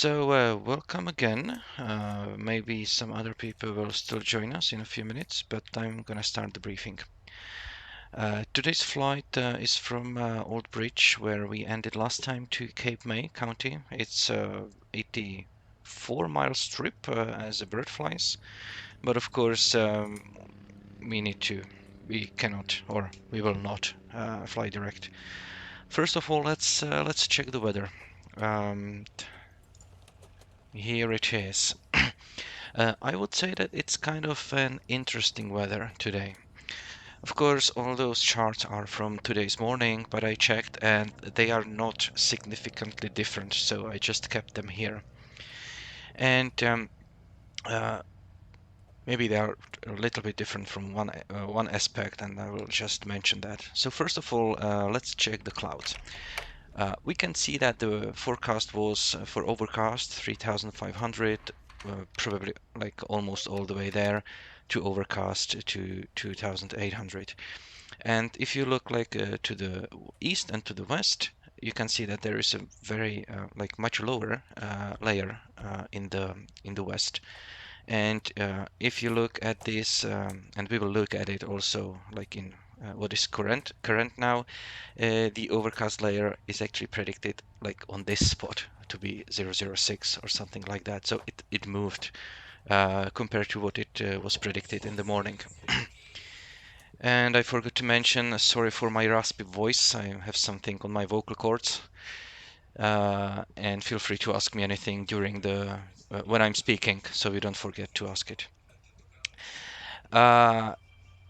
Welcome again. Maybe some other people will still join us in a few minutes, but I'm gonna start the briefing. Today's flight is from Old Bridge, where we ended last time, to Cape May County. It's a 84-mile trip as a bird flies, but of course we cannot, or we will not fly direct. First of all, let's check the weather. Here it is. I would say that it's kind of an interesting weather today. Of course, all those charts are from today's morning, but I checked and they are not significantly different, so I just kept them here. And uh, maybe they are a little bit different from one aspect, and I will just mention that. So first of all, let's check the clouds. We can see that the forecast was for overcast 3,500, probably like almost all the way there, to overcast to 2,800. And if you look like to the east and to the west, you can see that there is a very like much lower layer in the west. And if you look at this, and we will look at it also like in what is current now, the overcast layer is actually predicted like on this spot to be 006 or something like that. So it moved compared to what it was predicted in the morning. And I forgot to mention, sorry for my raspy voice, I have something on my vocal cords. And feel free to ask me anything during the when I'm speaking, so you don't forget to ask it.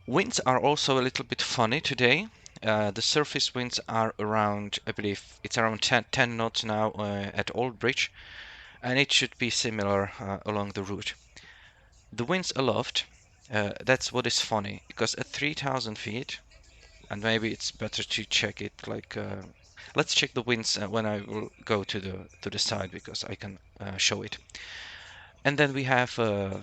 Winds are also a little bit funny today. The surface winds are around, I believe it's around 10 knots now at Old Bridge, and it should be similar along the route. The winds aloft, that's what is funny, because at 3,000 feet, and maybe it's better to check it like let's check the winds when I will go to the side, because I can show it. And then we have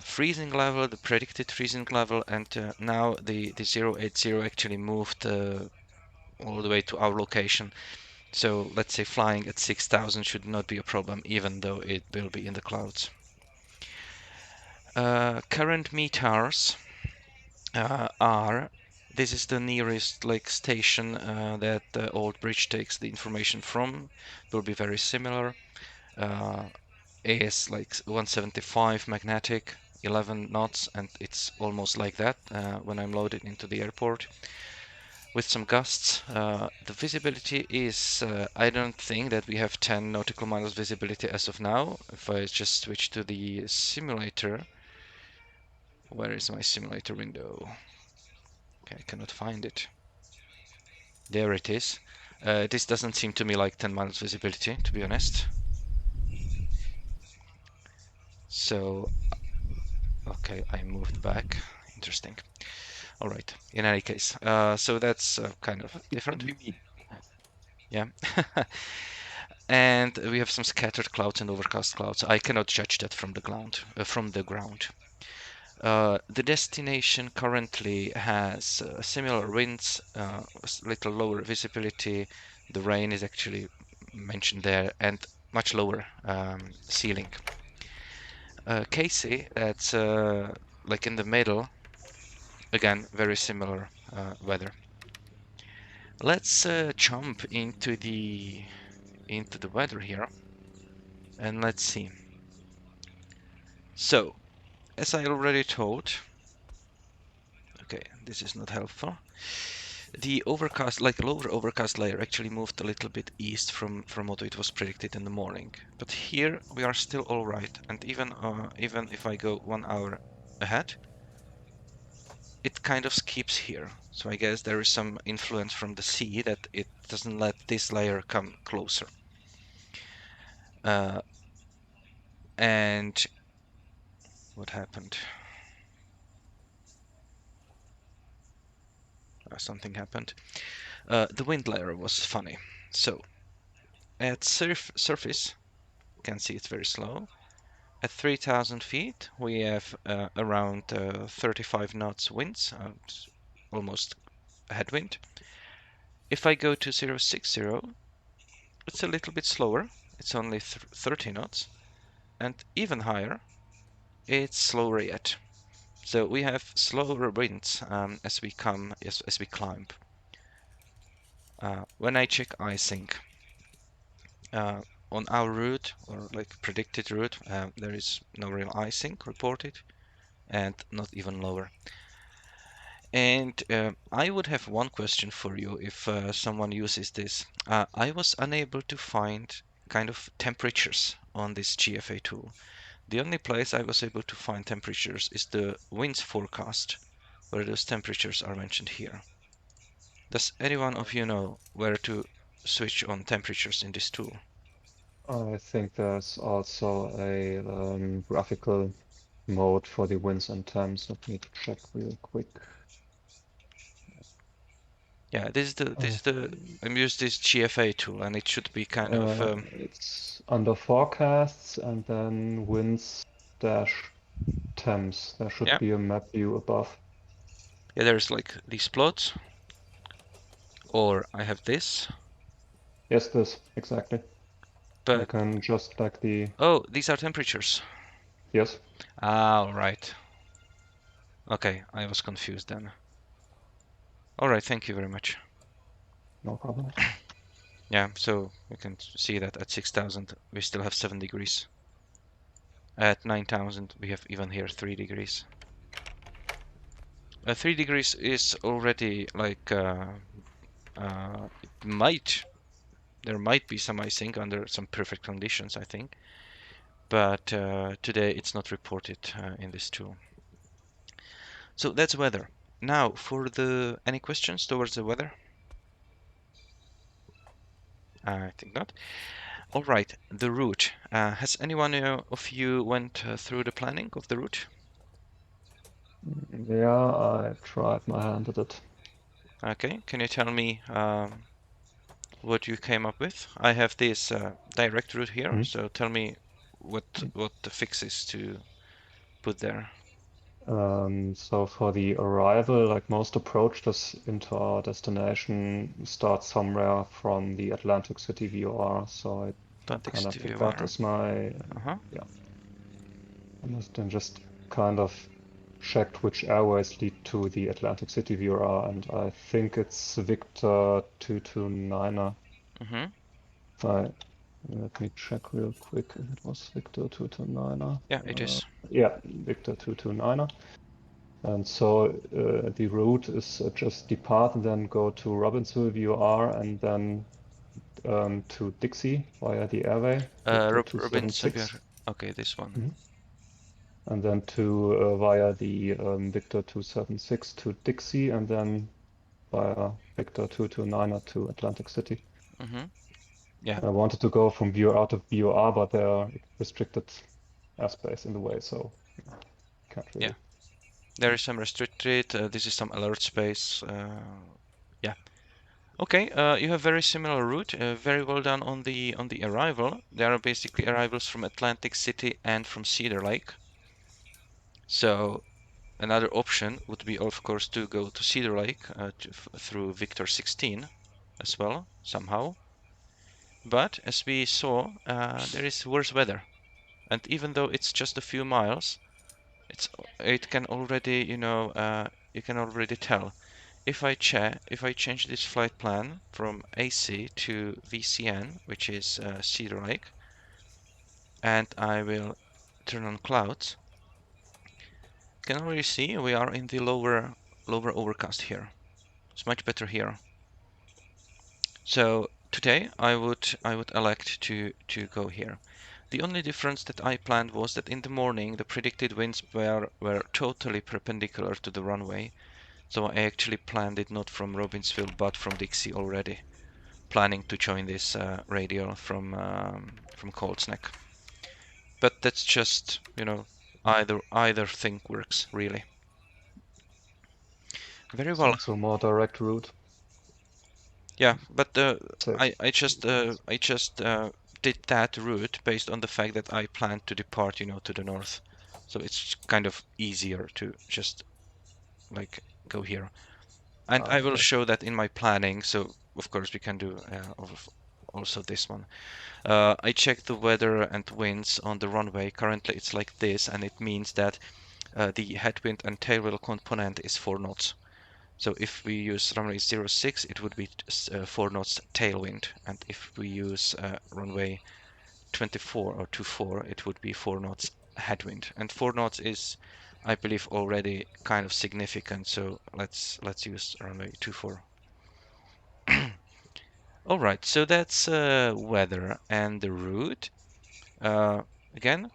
freezing level, the predicted freezing level, and now the 080 actually moved all the way to our location. So let's say flying at 6,000 should not be a problem, even though it will be in the clouds. Current METARs are, this is the nearest like station that the Old Bridge takes the information from. It will be very similar. Is like 175 magnetic, 11 knots, and it's almost like that when I'm loaded into the airport with some gusts. The visibility is, I don't think that we have 10 nautical miles visibility as of now. If I just switch to the simulator, where is my simulator window? Okay, I cannot find it. There it is. This doesn't seem to me like 10 miles visibility, to be honest. So, okay, I moved back. Interesting. All right. In any case, so that's kind of different. Yeah. And we have some scattered clouds and overcast clouds. I cannot judge that from the ground. The destination currently has similar winds, little lower visibility. The rain is actually mentioned there, and much lower ceiling. Casey, that's like in the middle. Again, very similar weather. Let's jump into the weather here, and let's see. So, as I already told, okay, this is not helpful. The overcast, like lower overcast layer, actually moved a little bit east from what it was predicted in the morning. But here we are still all right, and even if I go 1 hour ahead, it kind of skips here. So I guess there is some influence from the sea that it doesn't let this layer come closer. And what happened? Something happened. The wind layer was funny. So at surface, you can see it's very slow. At 3,000 feet, we have around 35 knots winds, almost a headwind. If I go to 060, it's a little bit slower. It's only 30 knots. and even higher, it's slower yet. So we have slower winds as we climb. When I check icing on our route, or like predicted route, there is no real icing reported, and not even lower. And I would have one question for you if someone uses this. I was unable to find kind of temperatures on this GFA tool. The only place I was able to find temperatures is the winds forecast, where those temperatures are mentioned here. Does anyone of you know where to switch on temperatures in this tool? I think there's also a graphical mode for the winds and temps. Let me check real quick. Yeah, this I is the think I'm used this GFA tool, and it should be kind of it's under forecasts and then winds dash temps. There should yeah, be a map view above. yeah. There's like these plots, or I have this, Yes, this exactly. I but can just like the oh, these are temperatures. yes, Ah, all right. Okay, I was confused then. All right, thank you very much. no problem. Yeah, so we can see that at 6,000 we still have 7 degrees. At 9,000 we have even here 3 degrees. 3 degrees is already like it might there might be some icing under some perfect conditions, I think, but today it's not reported in this tool. So that's weather. Now for the any questions towards the weather? I think not. All right, the route. Has anyone of you went through the planning of the route? Yeah, I tried my hand at it. Okay, can you tell me what you came up with? I have this direct route here, Mhm. so tell me what the fix is to put there. So for the arrival, like most approaches into our destination start somewhere from the Atlantic City VOR. So I Atlantic kind of City picked that VOR. as my, Uh-huh. yeah, and then just kind of checked which airways lead to the Atlantic City VOR, and I think it's Victor 229er. Mm-hmm. If I Let me check real quick if it was Victor 229er. Yeah, it is. Yeah, Victor 229er. And so the route is just depart and then go to Robbinsville VOR and then to Dixie via the airway, Victor Robin Xavier. 276. Okay, this one. Mhm. And then to via the Victor 276 to Dixie and then via Victor 229er to Atlantic City. Mm-hmm. Yeah, I wanted to go from VOR to VOR, but there are restricted airspace in the way, so can't yeah. really. There is some restricted. This is some alert space. Yeah. Okay. You have very similar route. Very well done on the arrival. There are basically arrivals from Atlantic City and from Cedar Lake. So another option would be, of course, to go to Cedar Lake through Victor 16 as well somehow. But as we saw, there is worse weather, and even though it's just a few miles, it can already, you can already tell. If I change this flight plan from AC to VCN, which is Cedar Lake, and I will turn on clouds, you can already see we are in the lower overcast here. It's much better here. So today I would elect to go here. The only difference that I planned was that in the morning the predicted winds were totally perpendicular to the runway. So I actually planned it not from Robbinsville but from Dixie already, planning to join this radial from Colts Neck. But that's just, either thing works really. Very It's well. also a more direct route. Yeah, but Saves distance. I just did that route based on the fact that I planned to depart, to the north. So it's kind of easier to just like go here. And Ah, I will okay. show that in my planning. So of course we can do also this one. I checked the weather and winds on the runway. Currently it's like this, and it means that the headwind and tailwind component is 4 knots. So if we use runway 06, it would be 4 knots tailwind, and if we use runway 24 or 24, it would be 4 knots headwind. And 4 knots is, I believe, already kind of significant. So let's use runway 24. All right, so that's weather and the route. Again,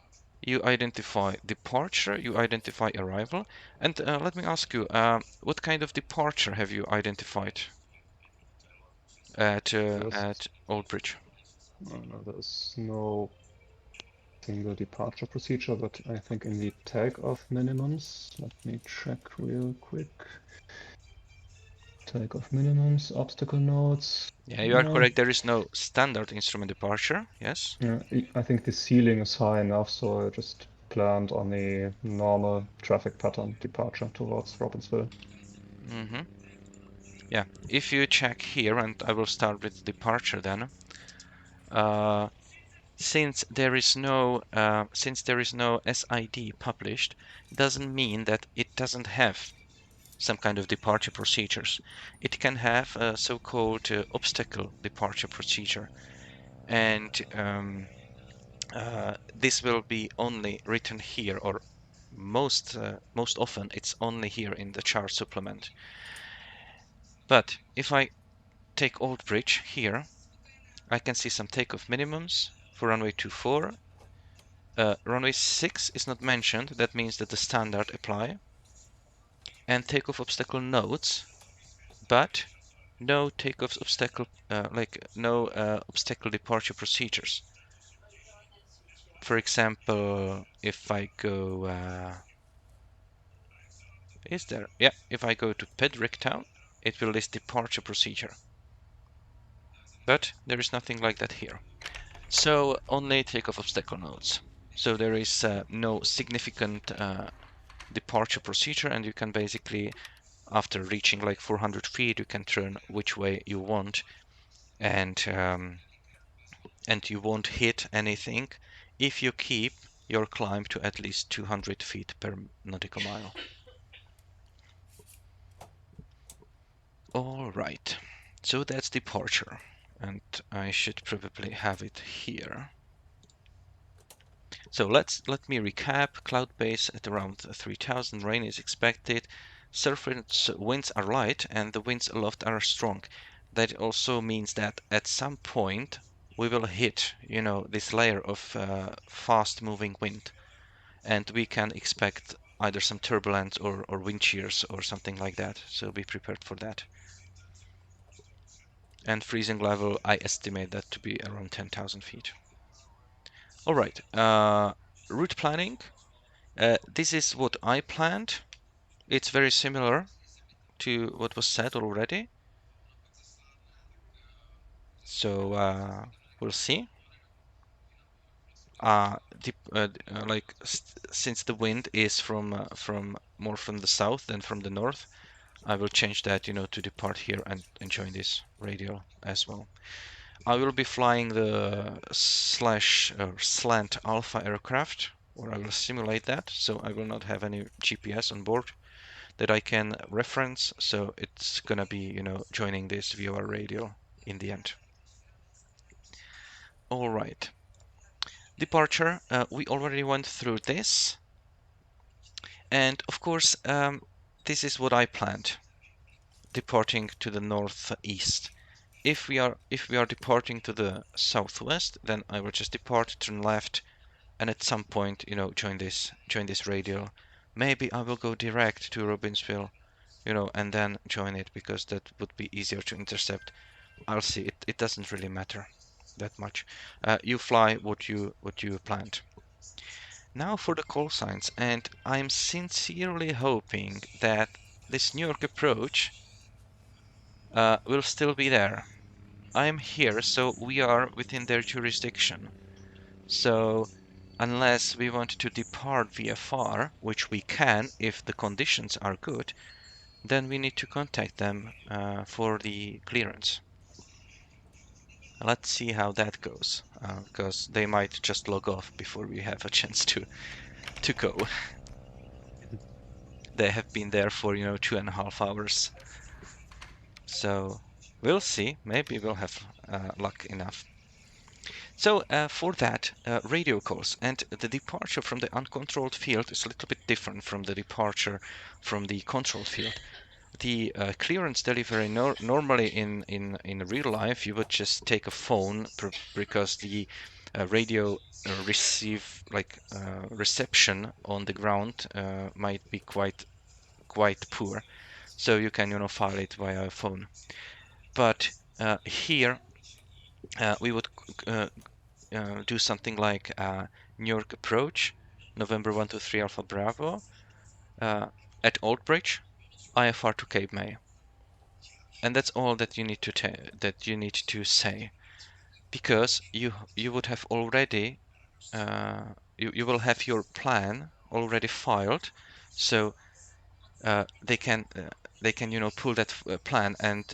you identify departure, you identify arrival, and let me ask you, what kind of departure have you identified at Old Bridge? No, there's no single departure procedure, but I think in the takeoff minimums, let me check real quick. Takeoff minimums, obstacle nodes. Yeah, you are correct. There is no standard instrument departure. Yes. Yeah, I think the ceiling is high enough, so I just planned on the normal traffic pattern departure towards Robbinsville. Mm-hmm. Yeah. If you check here, and I will start with departure then. Since there is no SID published, doesn't mean that it doesn't have some kind of departure procedures. It can have a so-called obstacle departure procedure, and this will be only written here, or most often it's only here in the chart supplement. But if I take Old Bridge here, I can see some takeoff minimums for runway 24. Runway 6 is not mentioned. That means that the standard apply. And takeoff obstacle nodes, but no takeoff obstacle, no obstacle departure procedures. For example, if I go, is there? Yeah, if I go to Pedricktown, it will list departure procedure. But there is nothing like that here. So only takeoff obstacle nodes. So there is no significant departure procedure, and you can basically, after reaching like 400 feet, you can turn which way you want, and you won't hit anything if you keep your climb to at least 200 feet per nautical mile. All right, so that's departure, and I should probably have it here. So let me recap. Cloud base at around 3000, rain is expected, surface winds are light, and the winds aloft are strong. That also means that at some point we will hit, this layer of fast moving wind, and we can expect either some turbulence or wind shears or something like that. So be prepared for that. And freezing level, I estimate that to be around 10,000 feet. All right, route planning. This is what I planned. It's very similar to what was said already. So we'll see. Since the wind is from more from the south than from the north, I will change that, to depart here and join this radial as well. I will be flying the slant alpha aircraft, or I will simulate that, so I will not have any GPS on board that I can reference, so it's gonna be, joining this VOR radial in the end. All right. Departure, we already went through this, and of course, this is what I planned, departing to the northeast. If we are departing to the southwest, then I will just depart, turn left, and at some point, join this radial. Maybe I will go direct to Robbinsville, and then join it, because that would be easier to intercept. I'll see. It doesn't really matter that much. You fly what you planned. Now for the call signs, and I'm sincerely hoping that this New York approach will still be there. I'm here, so we are within their jurisdiction. So unless we want to depart VFR, which we can if the conditions are good, then we need to contact them for the clearance. Let's see how that goes, because they might just log off before we have a chance to go. They have been there for 2.5 hours, so we'll see. Maybe we'll have luck enough. So for that, radio calls and the departure from the uncontrolled field is a little bit different from the departure from the controlled field. The clearance delivery normally in real life you would just take a phone because the radio reception on the ground might be quite poor, so you can file it via a phone. But here we would do something like New York approach, November 123 Alpha Bravo, at Old Bridge, IFR to Cape May. And that's all that you need to say, because you would have already you will have your plan already filed, so they can pull that plan and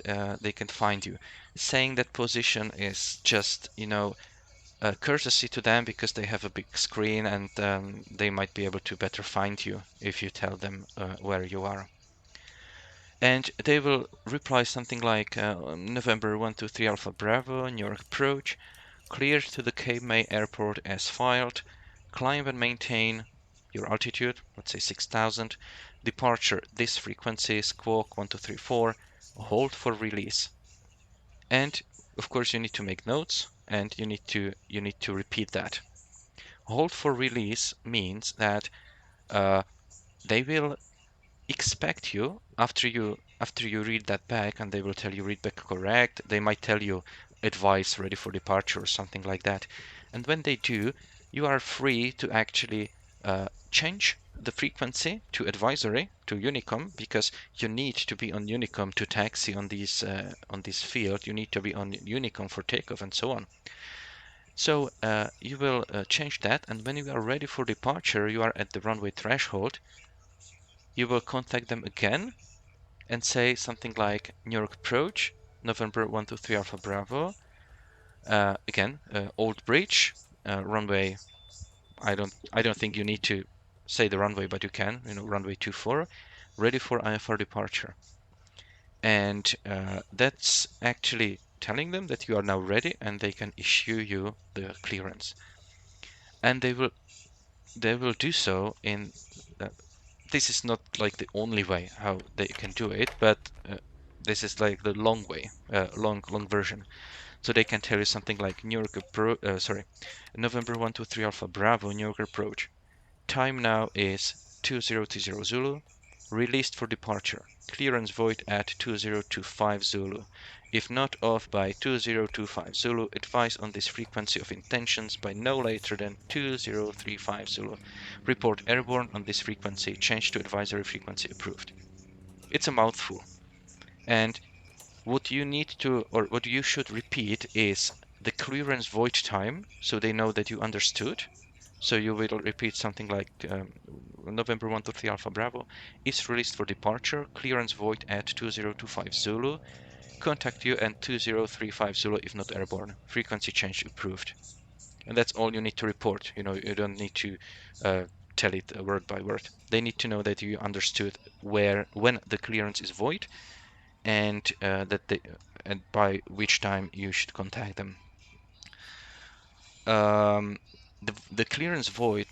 they can find you. Saying that position is just a courtesy to them because they have a big screen and they might be able to better find you if you tell them where you are. And they will reply something like November 123 Alpha Bravo, New York approach, cleared to the Cape May airport as filed, climb and maintain your altitude, let's say 6,000, departure this frequency, squawk 1234, hold for release. And of course you need to make notes and you need to repeat that. Hold for release means that they will expect you after you read that back, and they will tell you read back correct. They might tell you advice ready for departure or something like that. And when they do, you are free to actually change the frequency to advisory to Unicom, because you need to be on Unicom to taxi on this field. You need to be on Unicom for takeoff and so on. So you will change that, and when you are ready for departure, you are at the runway threshold. You will contact them again and say something like New York approach, November 123 Alpha Bravo. Again, Old Bridge, runway. I don't think you need to say the runway, but you can. Runway 24, ready for IFR departure. And that's actually telling them that you are now ready, and they can issue you the clearance. And they will do so in. This is not like the only way how they can do it, but this is like the long way, long version. So they can tell you something like November 123 Alpha Bravo, New York approach. Time now is 2020 Zulu. Released for departure. Clearance void at 2025 Zulu. If not off by 2025 Zulu, advise on this frequency of intentions by no later than 2035 Zulu. Report airborne on this frequency. Change to advisory frequency approved. It's a mouthful. And what you need to, or what you should repeat, is the clearance void time, so they know that you understood. So you will repeat something like November 123 Alpha Bravo is released for departure, clearance void at 2025 Zulu, contact you at 2035 Zulu if not airborne, frequency change approved. And that's all you need to report. You don't need to tell it word by word. They need to know that you understood when the clearance is void, and and by which time you should contact them. The clearance void,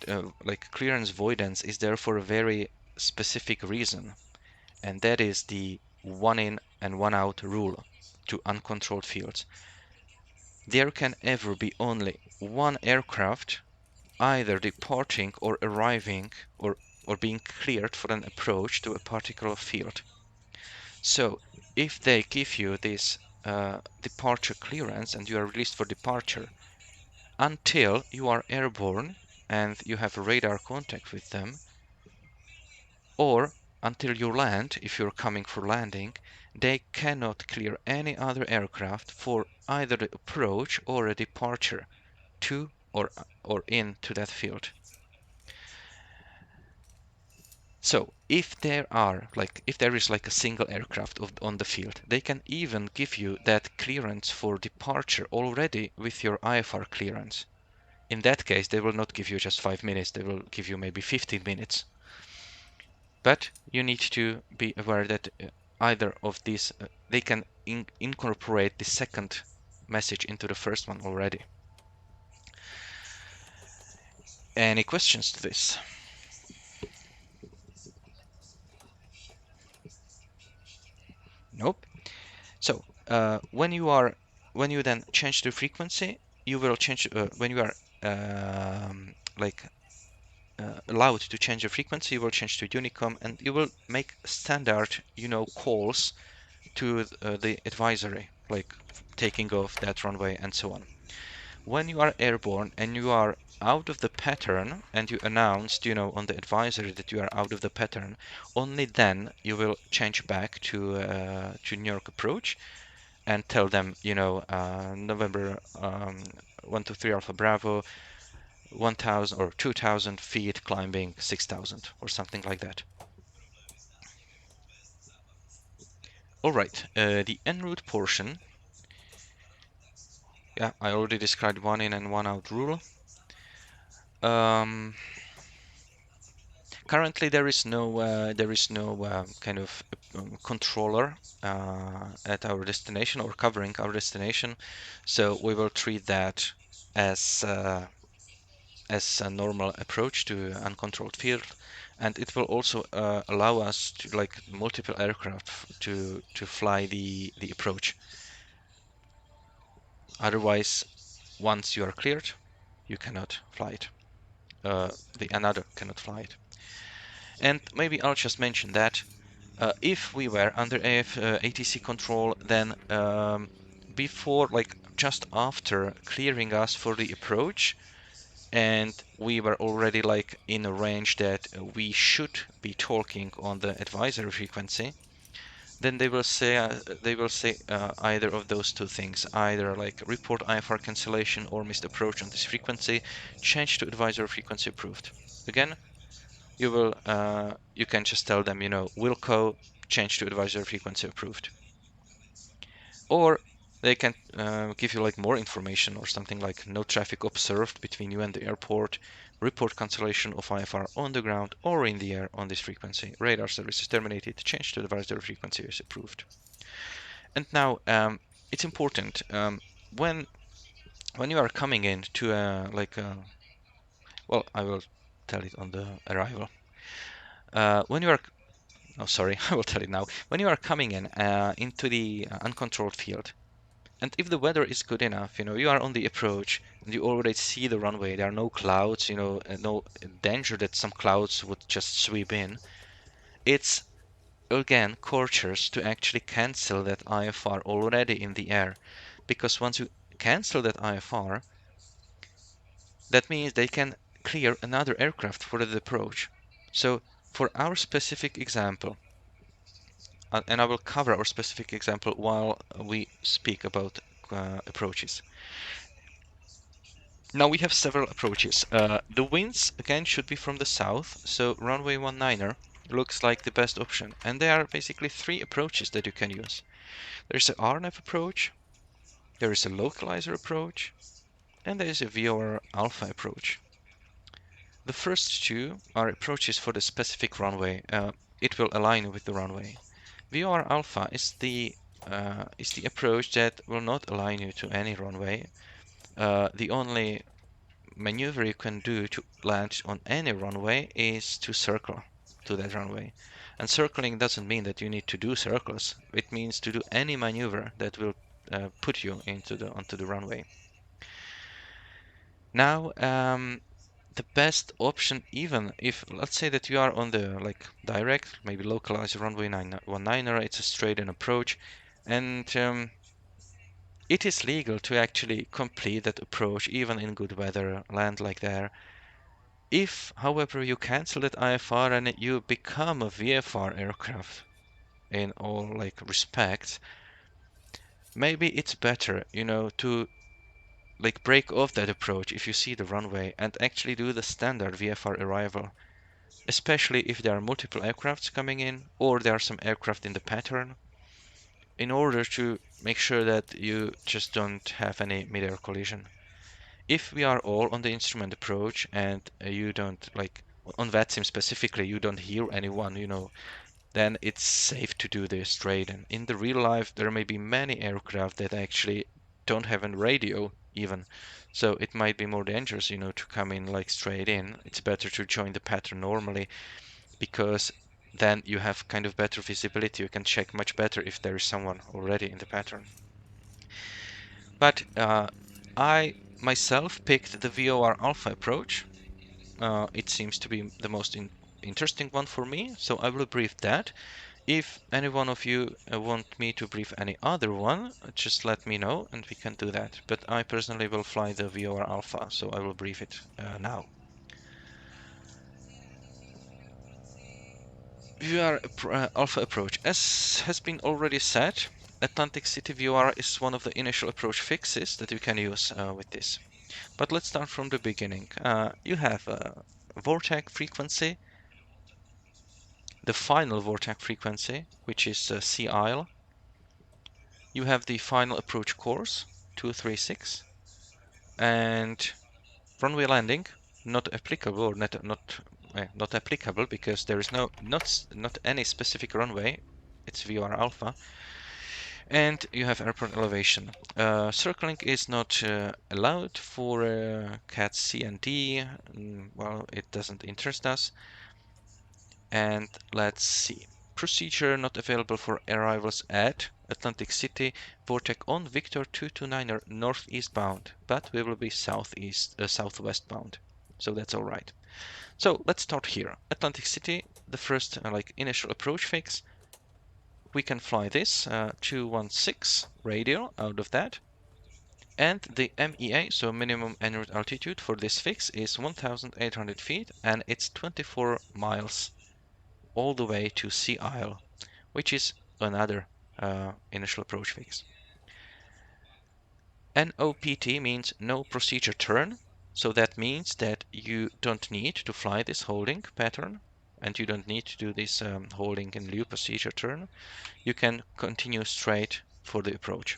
like clearance voidance, is there for a very specific reason, and that is the one in and one out rule to uncontrolled fields. There can ever be only one aircraft either departing or arriving or being cleared for an approach to a particular field. So if they give you this departure clearance and you are released for departure, until you are airborne and you have a radar contact with them, or until you land, if you're coming for landing, they cannot clear any other aircraft for either the approach or a departure to or into that field. So if there is like a single aircraft on the field, they can even give you that clearance for departure already with your IFR clearance. In that case, they will not give you just 5 minutes, they will give you maybe 15 minutes. But you need to be aware that either of these, they can incorporate the second message into the first one already. Any questions to this? Nope. So when you then change the frequency, you will change when you are allowed to change the frequency, you will change to Unicom, and you will make standard, calls to the advisory, like taking off that runway and so on. When you are airborne and you are out of the pattern and you announced, on the advisory that you are out of the pattern, only then you will change back to New York approach and tell them, November 123 Alpha Bravo, 1,000 or 2,000 feet climbing 6,000 or something like that. All right, the en route portion. Yeah, I already described one in and one out rule. Currently, there is no kind of controller at our destination or covering our destination, so we will treat that as a normal approach to uncontrolled field, and it will also allow us to like multiple aircraft to fly the approach. Otherwise, once you are cleared, you cannot fly it. The another cannot fly it. And maybe I'll just mention that if we were under ATC control, then before, like just after clearing us for the approach, and we were already like in a range that we should be talking on the advisory frequency, then they will say either of those two things, either like report IFR cancellation or missed approach on this frequency, change to advisory frequency approved. Again, you can just tell them, Wilco change to advisory frequency approved. Or they can give you like more information or something like no traffic observed between you and the airport, report cancellation of IFR on the ground or in the air on this frequency, radar service is terminated, change to advisory frequency is approved. And now it's important when you are coming in to well, I will tell it on the arrival. When you are Oh, sorry, I will tell it now. When you are coming in into the uncontrolled field, and if the weather is good enough, you are on the approach and you already see the runway, there are no clouds, no danger that some clouds would just sweep in. It's again courteous to actually cancel that IFR already in the air, because once you cancel that IFR, that means they can clear another aircraft for the approach. So for our specific example, and I will cover our specific example while we speak about approaches. Now we have several approaches. The winds again should be from the south, so runway 19er looks like the best option. And there are basically three approaches that you can use. There's an RNAV approach, there is a localizer approach, and there is a VOR alpha approach. The first two are approaches for the specific runway. It will align with the runway. VOR alpha is the approach that will not align you to any runway. The only maneuver you can do to land on any runway is to circle to that runway. And circling doesn't mean that you need to do circles. It means to do any maneuver that will put you onto the runway. Now, the best option, even if let's say that you are on the like direct, maybe localized runway 19er, it's a straight in approach, and it is legal to actually complete that approach even in good weather, land like there. If, however, you cancel that IFR and you become a VFR aircraft in all like respects, maybe it's better, to like break off that approach if you see the runway and actually do the standard VFR arrival. especially if there are multiple aircrafts coming in or there are some aircraft in the pattern, in order to make sure that you just don't have any mid-air collision. If we are all on the instrument approach and you don't, like on VATSIM specifically, you don't hear anyone, then it's safe to do this straight. And in the real life, there may be many aircraft that actually don't have a radio even. So it might be more dangerous, to come in like straight in. It's better to join the pattern normally, because then you have kind of better visibility. You can check much better if there is someone already in the pattern. But I myself picked the VOR alpha approach. It seems to be the most interesting one for me, so I will brief that. If any one of you want me to brief any other one, just let me know and we can do that. But I personally will fly the VOR alpha, so I will brief it now. VOR alpha approach. As has been already said, Atlantic City VOR is one of the initial approach fixes that you can use with this. But let's start from the beginning. You have a VOR-TAG frequency, the final VOR-TAG frequency, which is CIL. You have the final approach course, 236, and runway landing, not applicable, or not applicable, because there is not any specific runway. It's VOR alpha. And you have airport elevation. Circling is not allowed for CAT C and D. Well, it doesn't interest us. And let's see. Procedure not available for arrivals at Atlantic City. VOR-TAG on Victor 229er northeast bound, but we will be southwest bound. So that's all right. So let's start here. Atlantic City, the first initial approach fix. We can fly this 216 radial out of that. And the MEA, so minimum en route altitude for this fix, is 1,800 feet, and it's 24 miles all the way to Sea Isle, which is another initial approach fix. NOPT means no procedure turn, so that means that you don't need to fly this holding pattern, and you don't need to do this holding in lieu procedure turn. You can continue straight for the approach.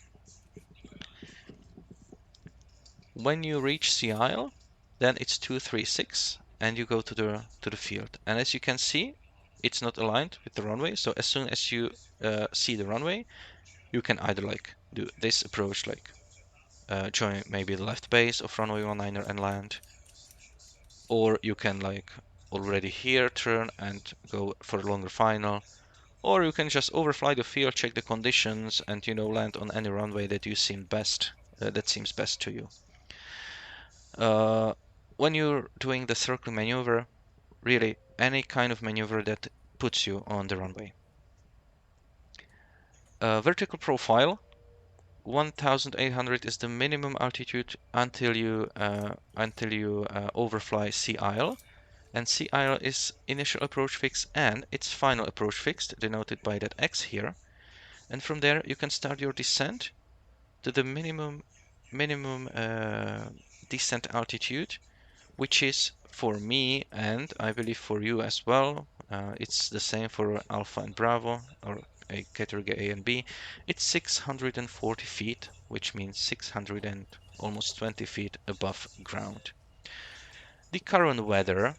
When you reach Sea Isle, then it's 236, and you go to the field. And as you can see, it's not aligned with the runway. So as soon as you see the runway, you can either do this approach, join maybe the left base of runway 19er and land, or you can already here turn and go for a longer final, or you can just overfly the field, check the conditions, and land on any runway that you seem best that seems best to you. When you're doing the circling maneuver, really any kind of maneuver that puts you on the runway. Vertical profile, 1,800 is the minimum altitude until you overfly Sea Isle, and Sea Isle is initial approach fix and its final approach fixed, denoted by that X here. And from there you can start your descent to the minimum descent altitude, which is for me, and I believe for you as well, it's the same for Alpha and Bravo, or a category A and B. It's 640 feet, which means 600 and almost 20 feet above ground. The current weather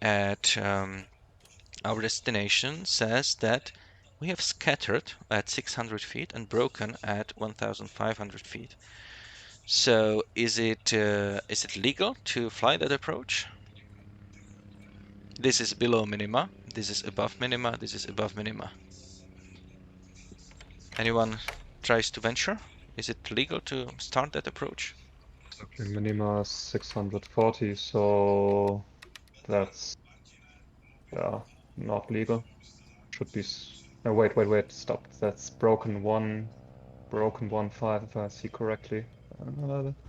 at our destination says that we have scattered at 600 feet and broken at 1,500 feet. So is it legal to fly that approach? This is below minima, this is above minima, this is above minima. Anyone tries to venture? Is it legal to start that approach? Exactly, minima is 640, so that's, yeah, not legal. Should be, no, wait, stop. That's broken 1.5 if I see correctly.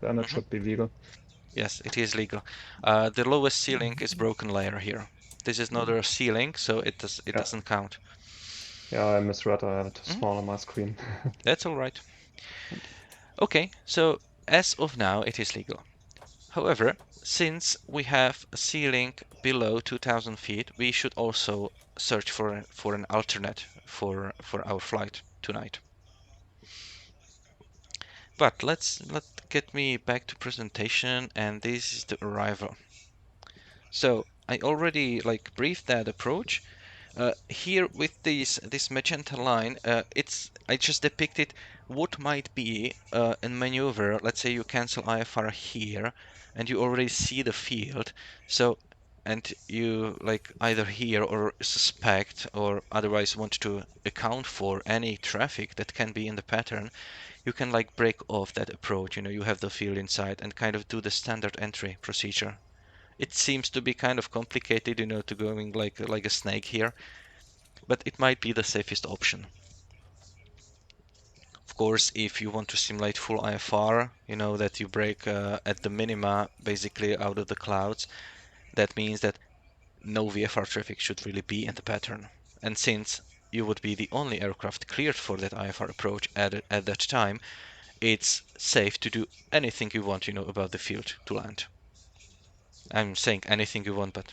Then it should be legal. Yes, it is legal. The lowest ceiling is broken layer here. This is not a ceiling, so it doesn't count. Yeah, I misread. I have it too small on my screen. That's all right. Okay, so as of now, it is legal. However, since we have a ceiling below 2000 feet, we should also search for an alternate for our flight tonight. But let get me back to presentation, and this is the arrival. So I already like briefed that approach. Here with this magenta line, I just depicted what might be a maneuver. Let's say you cancel IFR here, and you already see the field. So, and you like either hear or suspect or otherwise want to account for any traffic that can be in the pattern, you can like break off that approach. You have the field inside and kind of do the standard entry procedure. It seems to be kind of complicated, to going like a snake here, but it might be the safest option. Of course, if you want to simulate full IFR, that you break at the minima basically out of the clouds, that means that no VFR traffic should really be in the pattern. And since you would be the only aircraft cleared for that IFR approach at that time, it's safe to do anything you want, about the field to land. I'm saying anything you want, but,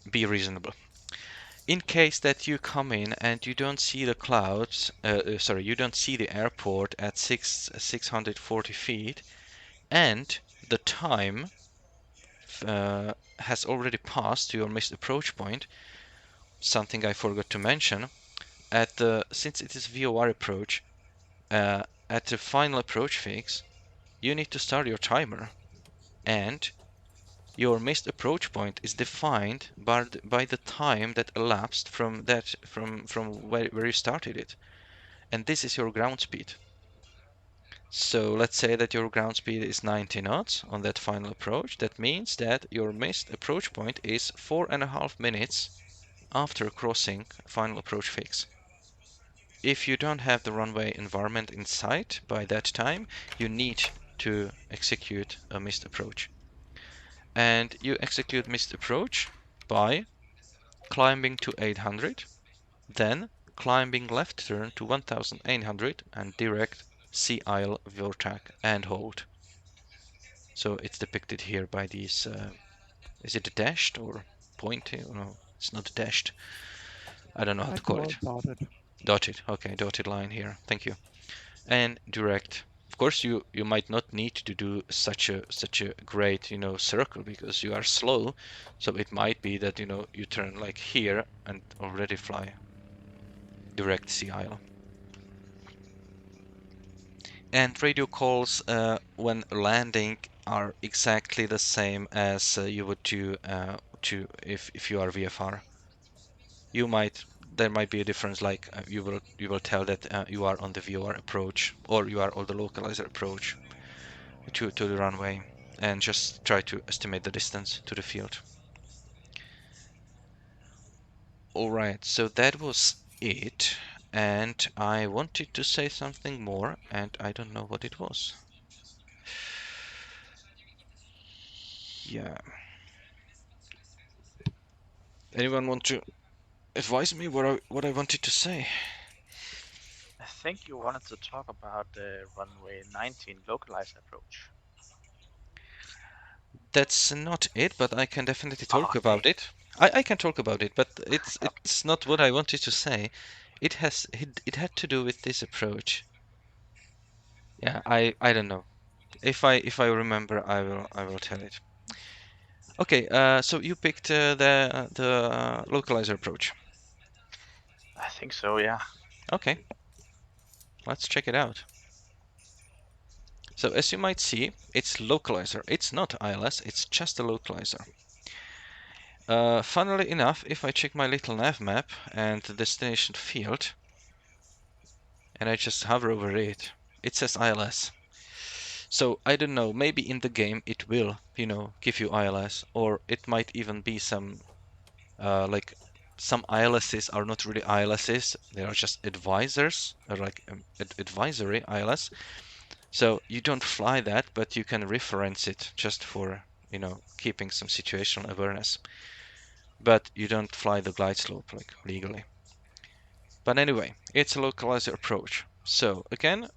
be reasonable. In case that you come in and you don't see the clouds, sorry, you don't see the airport at 640 feet, and the time has already passed to your missed approach point, something I forgot to mention, since it is VOR approach, at the final approach fix, you need to start your timer, and your missed approach point is defined by the time that elapsed from where you started it. And this is your ground speed. So let's say that your ground speed is 90 knots on that final approach. That means that your missed approach point is 4.5 minutes after crossing final approach fix. If you don't have the runway environment in sight by that time, you need to execute a missed approach. And you execute missed approach by climbing to 800, then climbing left turn to 1800 and direct sea isle VOR-TAC and hold. So it's depicted here by these, is it dashed or pointy? Oh, no, it's not dashed. I don't know how I to call call it. it dotted. Dotted, okay, dotted line here. Thank you. And direct. Of course, you might not need to do such a great circle because you are slow. So it might be that you turn like here and already fly direct sea isle. And radio calls when landing are exactly the same as you would do if you are VFR. There might be a difference, like you will tell that you are on the VOR approach or you are on the localizer approach to the runway, and just try to estimate the distance to the field. All right, so that was it, and I wanted to say something more, and I don't know what it was. Yeah. Anyone want to advise me what I wanted to say? I think you wanted to talk about the runway 19 localizer approach. That's not it, but I can definitely talk Okay. about it. I can talk about it, but it's not what I wanted to say. It had to do with this approach. Yeah, I don't know. If I remember, I will tell it. Okay, so you picked the localizer approach. I think so, yeah. Okay, let's check it out. So as you might see, it's localizer. It's not ILS, it's just a localizer. Funnily enough, if I check my little nav map and the destination field, and I just hover over it, it says ILS. So I don't know, maybe in the game it will, give you ILS, or it might even be some, like some ILSs are not really ILSs, they are just advisors, or like advisory ILS. So you don't fly that, but you can reference it just for, keeping some situational awareness. But you don't fly the glide slope like legally. But anyway, it's a localizer approach. So again,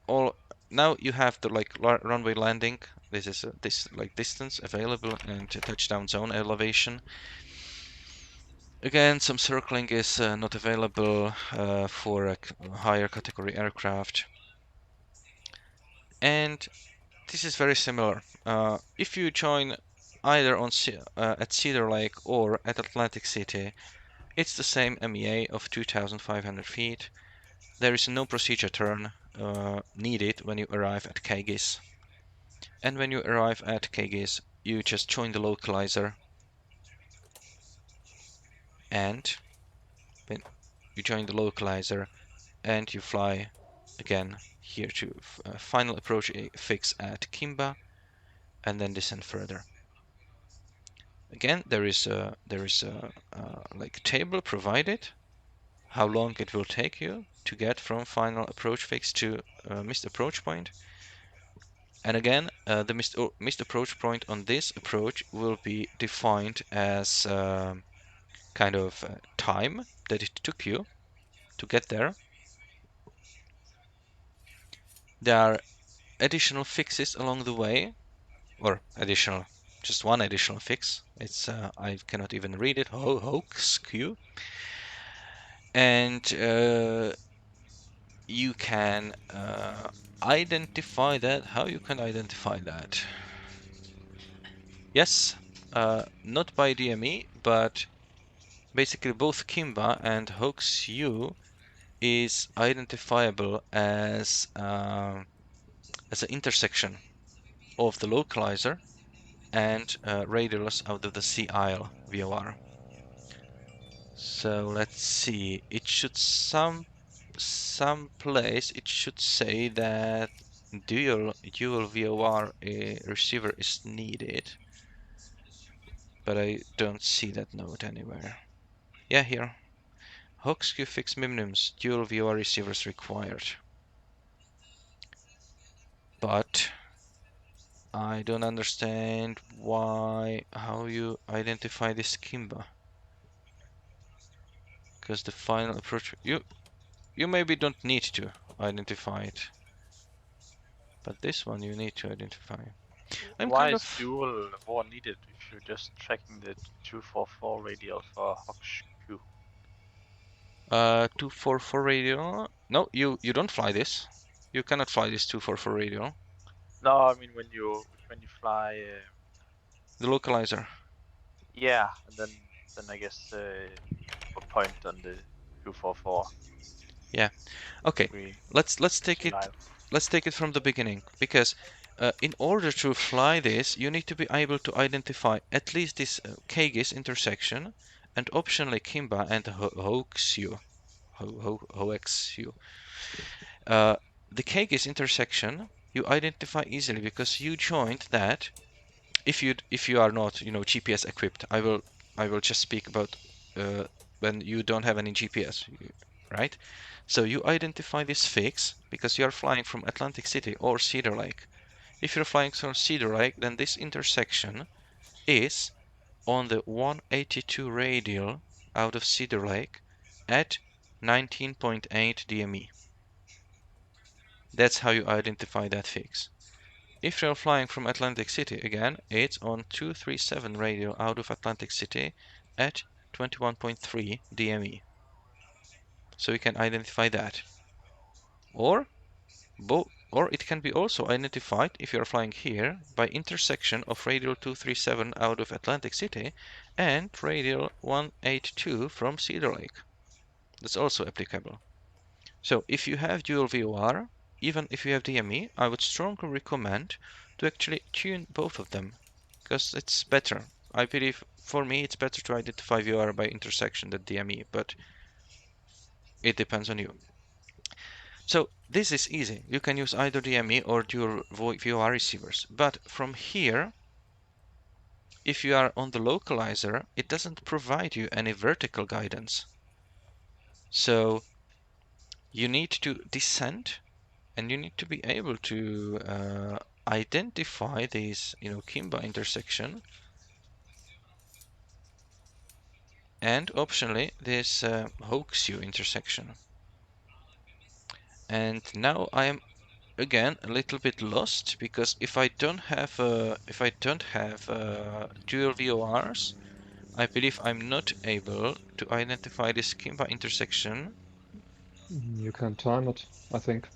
all now you have the like runway landing This is this like distance available and touchdown zone elevation. Again, some circling is not available for a higher category aircraft. And this is very similar. If you join either on at Cedar Lake or at Atlantic City, it's the same MEA of 2,500 feet. There is no procedure turn needed when you arrive at KGIS. And when you arrive at KGIS, you just join the localizer, and when you join the localizer and you fly again here to final approach fix at KIMBA, and then descend further. Again, there is a like table provided how long it will take you to get from final approach fix to missed approach point. And again, the missed approach point on this approach will be defined as kind of time that it took you to get there. There are additional fixes along the way, or additional, just one additional fix. It's I cannot even read it. HOXQU, and you can identify that. How you can identify that? Yes, not by DME, but basically both KIMBA and HOXQU is identifiable as an intersection of the localizer and radials out of the sea isle VOR. So let's see. It should some place it should say that dual VOR receiver is needed, but I don't see that note anywhere. Yeah, here. HOXQU fix minimums, dual VOR receivers required. But I don't understand how you identify this KIMBA. Because the final approach, you maybe don't need to identify it. But this one you need to identify. Why is dual VOR needed if you're just checking the 244 radial for HOXQU? 244 radial. No, you don't fly this. You cannot fly this 244 radial. No, I mean when you fly The localizer. yeah, and then I guess put point on the 244. Yeah. Okay. Let's take it. live. Let's take it from the beginning, because in order to fly this, you need to be able to identify at least this KGIS intersection, and optionally KIMBA and HOXQU. HOXQU. The KGIS intersection you identify easily because you joined that. If you are not GPS equipped, I will just speak about when you don't have any GPS, right? So you identify this fix because you are flying from Atlantic City or Cedar Lake. If you're flying from Cedar Lake, then this intersection is on the 182 radial out of Cedar Lake at 19.8 DME. That's how you identify that fix. If you're flying from Atlantic City, again, it's on 237 radial out of Atlantic City at 21.3 DME. So you can identify that. Or it can be also identified if you're flying here by intersection of radial 237 out of Atlantic City and radial 182 from Cedar Lake. That's also applicable. So if you have dual VOR, even if you have DME, I would strongly recommend to actually tune both of them, because it's better. I believe for me it's better to identify VOR by intersection than DME, but it depends on you. So this is easy. You can use either DME or dual VOR receivers. But from here, if you are on the localizer, it doesn't provide you any vertical guidance. So you need to descend, and you need to be able to identify these, KIMBA intersection, and optionally this HOXQU intersection. And now I am again a little bit lost, because if I don't have dual VORs, I believe I'm not able to identify this KIMBA intersection. You can time it, I think.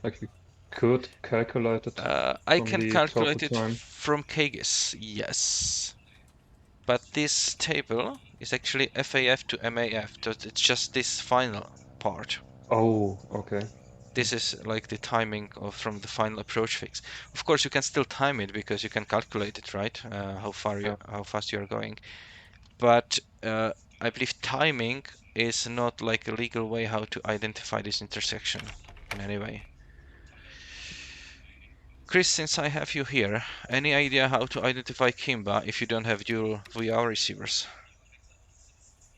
Like you could calculate it I from can the total calculate it time. from KGIS, yes. But this table is actually FAF to MAF, so it's just this final part. Oh, okay. This is like the timing from the final approach fix. Of course, you can still time it because you can calculate it, right? How fast you are going. But I believe timing is not like a legal way how to identify this intersection in any way. Chris, since I have you here, any idea how to identify KIMBA if you don't have dual VR receivers?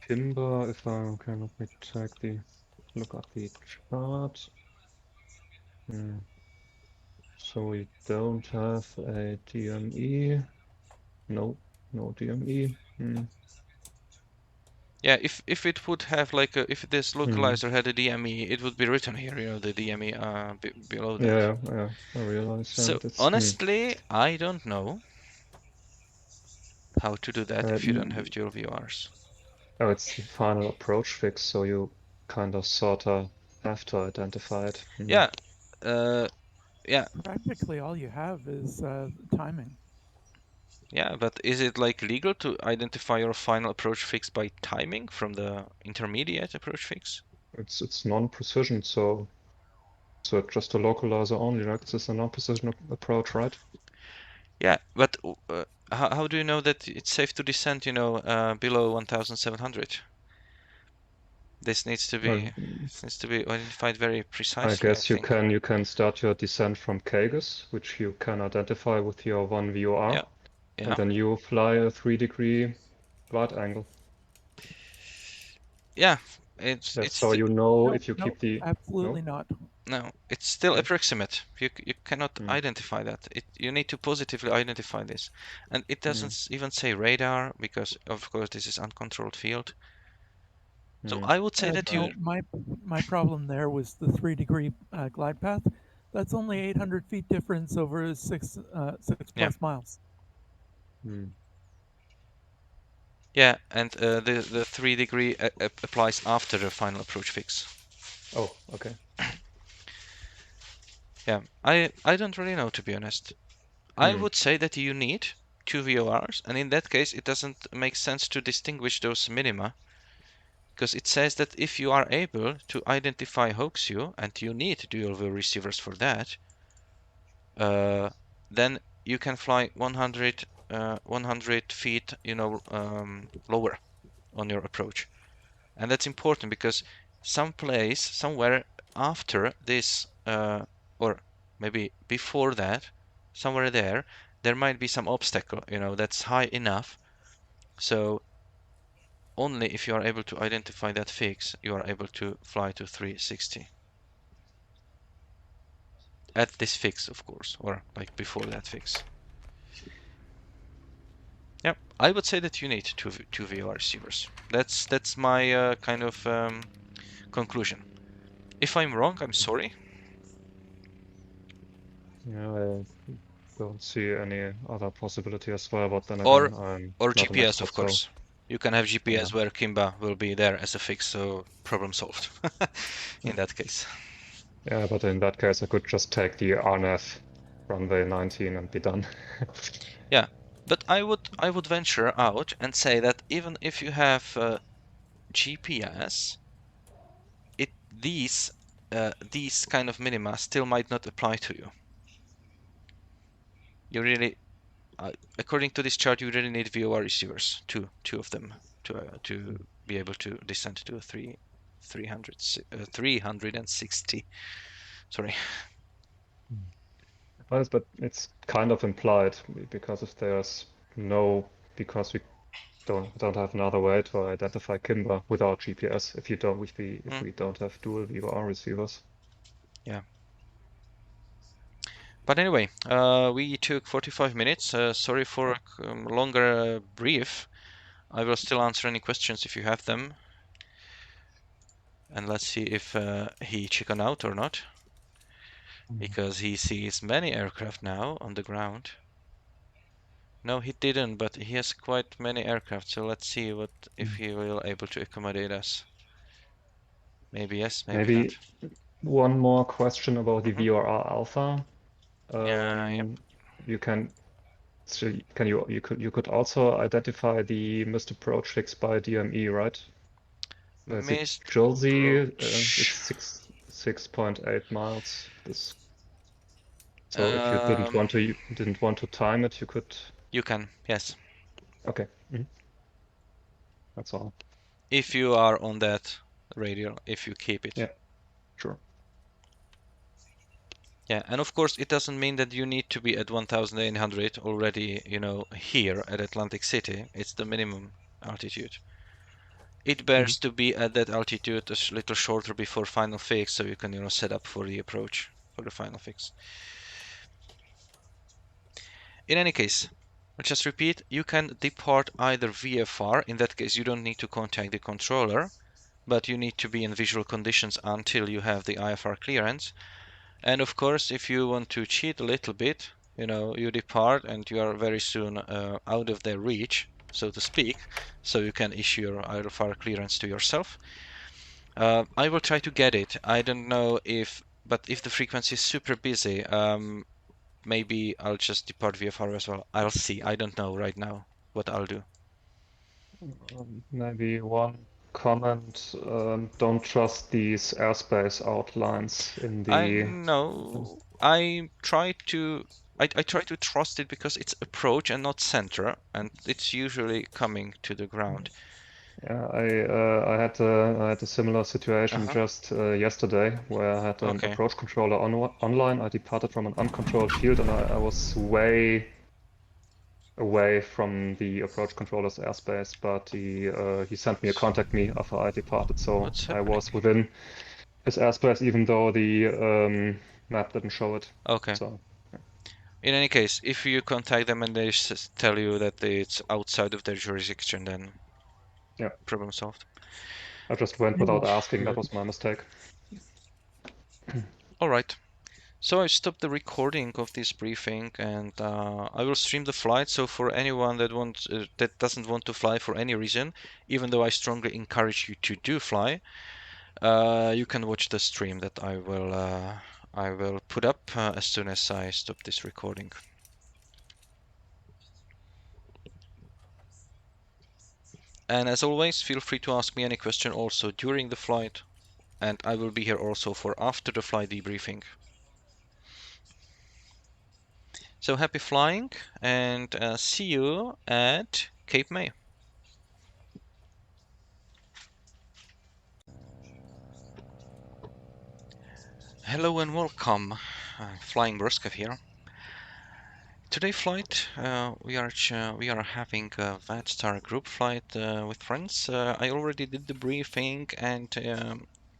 KIMBA, if I can let me look at the chart. So we don't have a DME. No DME. Yeah, if it would have like if this localizer had a DME, it would be written here, you know, the DME below that. Yeah, I realize So that's honestly, I don't know how to do that if you don't have dual VRs. Oh, it's the final approach fix, so you kind of sorta have to identify it. Yeah, yeah, Practically all you have is timing. yeah, but is it like legal to identify your final approach fix by timing from the intermediate approach fix? It's non-precision, so it's just a localizer only, right? This is a non-precision approach, right? Yeah, but how do you know that it's safe to descend, you know, below 1700? This needs to Well, be identified very I precisely, I guess you think. can start your descent from KGIS, which you can identify with your one VOR, Yeah, and yeah, then you fly a 3-degree glide angle. yeah. It's So you know if you No, keep the absolutely not. no, it's still Okay. approximate. You cannot identify that. You need to positively identify this, and it doesn't even say radar because of course this is uncontrolled field. So I would say that you my problem there was the 3-degree glide path. That's only 800 feet difference over 6 yeah plus miles. yeah, and the 3-degree applies after the final approach fix. Oh, okay. Yeah, I don't really know, to be honest. I would say that you need two VORs, and in that case, it doesn't make sense to distinguish those minima, because it says that if you are able to identify HOXQU, and you need dual VOR receivers for that, then you can fly 100 feet, you know, lower on your approach, and that's important because somewhere after this, or maybe before that, somewhere there might be some obstacle, you know, that's high enough. So only if you are able to identify that fix, you are able to fly to 360. At this fix, of course, or like before that fix. Yeah, I would say that you need two VOR receivers. That's my kind of conclusion. If I'm wrong, I'm sorry. Yeah, I don't see any other possibility as well, but then Or again, I'm not an GPS, expert, of so course. You can have GPS yeah. where KIMBA will be there as a fix, so problem solved in that case. Yeah, but in that case, I could just take the RNF runway 19 and be done. Yeah, but I would venture out and say that even if you have GPS, these kind of minima still might not apply to you. You really, according to this chart, you really need VOR receivers, two of them, to be able to descend to 360. Sorry. Yes, but it's kind of implied because if there's because we don't have another way to identify KIMBA without GPS if we don't have dual VOR receivers. Yeah. But anyway, we took 45 minutes. Sorry for a longer brief. I will still answer any questions if you have them. And let's see if he chicken out or not. because he sees many aircraft now on the ground. No, he didn't, but he has quite many aircraft, so let's see what if he will able to accommodate us. Maybe yes, maybe not. Maybe one more question about the Mhm. VOR alpha. Yep. You can so you could also identify the missed approach fix by DME, right? The Missed Jersey, approach. it's 6.8 miles. This so if you Um, didn't want to time it, you could. you can, yes. Okay, that's all. If you are on that radial, if you keep it. Yeah, sure. Yeah, and of course it doesn't mean that you need to be at 1800 already, here at Atlantic City. It's the minimum altitude. It bears to be at that altitude a little shorter before final fix, so you can, set up for the approach for the final fix. In any case, let's just repeat, you can depart either VFR, in that case you don't need to contact the controller, but you need to be in visual conditions until you have the IFR clearance. And of course, if you want to cheat a little bit, you depart and you are very soon out of their reach, so to speak, so you can issue your IFR clearance to yourself. I will try to get it. I don't know but if the frequency is super busy, maybe I'll just depart VFR as well. I'll see. I don't know right now what I'll do. Maybe one comment, don't trust these airspace outlines in I the. know. I try to trust it because it's approach and not center, and it's usually coming to the ground. Yeah, I had a similar situation Uh-huh. just yesterday where I had an Okay. approach controller online. I departed from an uncontrolled field and I was way away from the approach controller's airspace, but he sent me a contact me after I departed, so What's I happening? was within his airspace even though the map didn't show it. Okay. So In any case, if you contact them and they tell you that it's outside of their jurisdiction, then yeah, problem solved. I just went without asking. That was my mistake. All right. So I stopped the recording of this briefing, and I will stream the flight. So for anyone that doesn't want to fly for any reason, even though I strongly encourage you to do fly, you can watch the stream that I will put up as soon as I stop this recording. And as always, feel free to ask me any question also during the flight, and I will be here also for after the flight debriefing. So happy flying, and see you at Cape May. Hello and welcome, Flying Bruskov here. Today flight, we are having a VATSTAR group flight with friends. I already did the briefing, and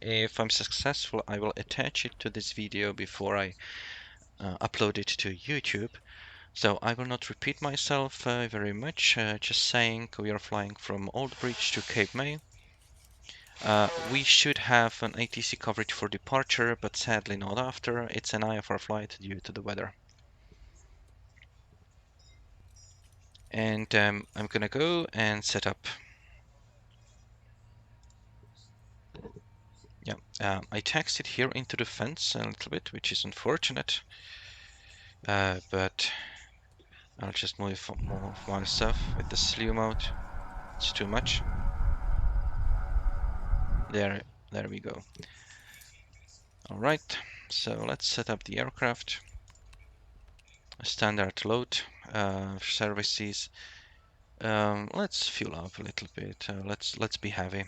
if I'm successful, I will attach it to this video before I upload it to YouTube. So I will not repeat myself very much, just saying we are flying from Old Bridge to Cape May. We should have an ATC coverage for departure, but sadly not after. It's an IFR flight due to the weather. And I'm gonna go and set up. Yeah, I texted here into the fence a little bit, which is unfortunate. But I'll just move my stuff with the slew mode. It's too much. There we go. All right, so let's set up the aircraft. Standard load, services. Let's fuel up a little bit. Let's be heavy.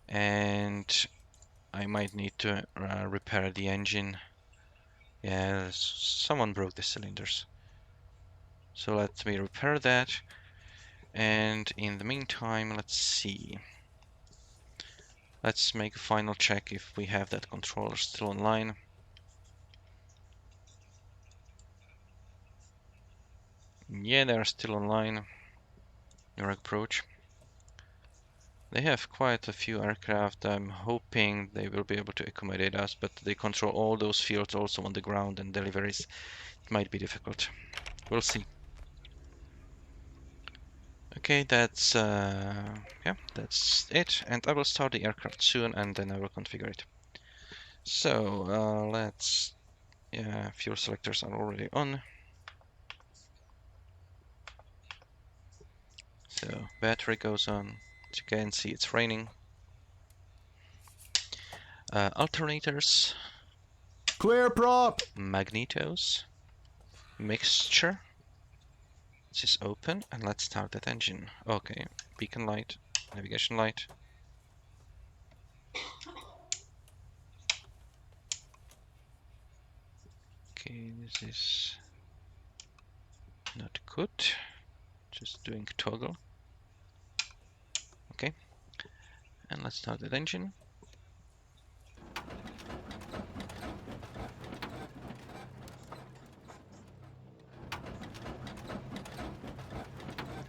And I might need to repair the engine. Yeah, someone broke the cylinders. So let me repair that. And in the meantime, let's see. Let's make a final check if we have that controller still online. Yeah, they're still online. Your approach. They have quite a few aircraft. I'm hoping they will be able to accommodate us, but they control all those fields also on the ground, and deliveries, it might be difficult. We'll see. Okay, that's yeah, that's it. And I will start the aircraft soon, and then I will configure it. So let's, yeah, fuel selectors are already on. So battery goes on. As you can see, it's raining. Alternators. Clear prop. Magnetos. Mixture. This is open, and let's start that engine. Okay, beacon light, navigation light. Okay, this is not good. Just doing toggle. Okay, and let's start that engine.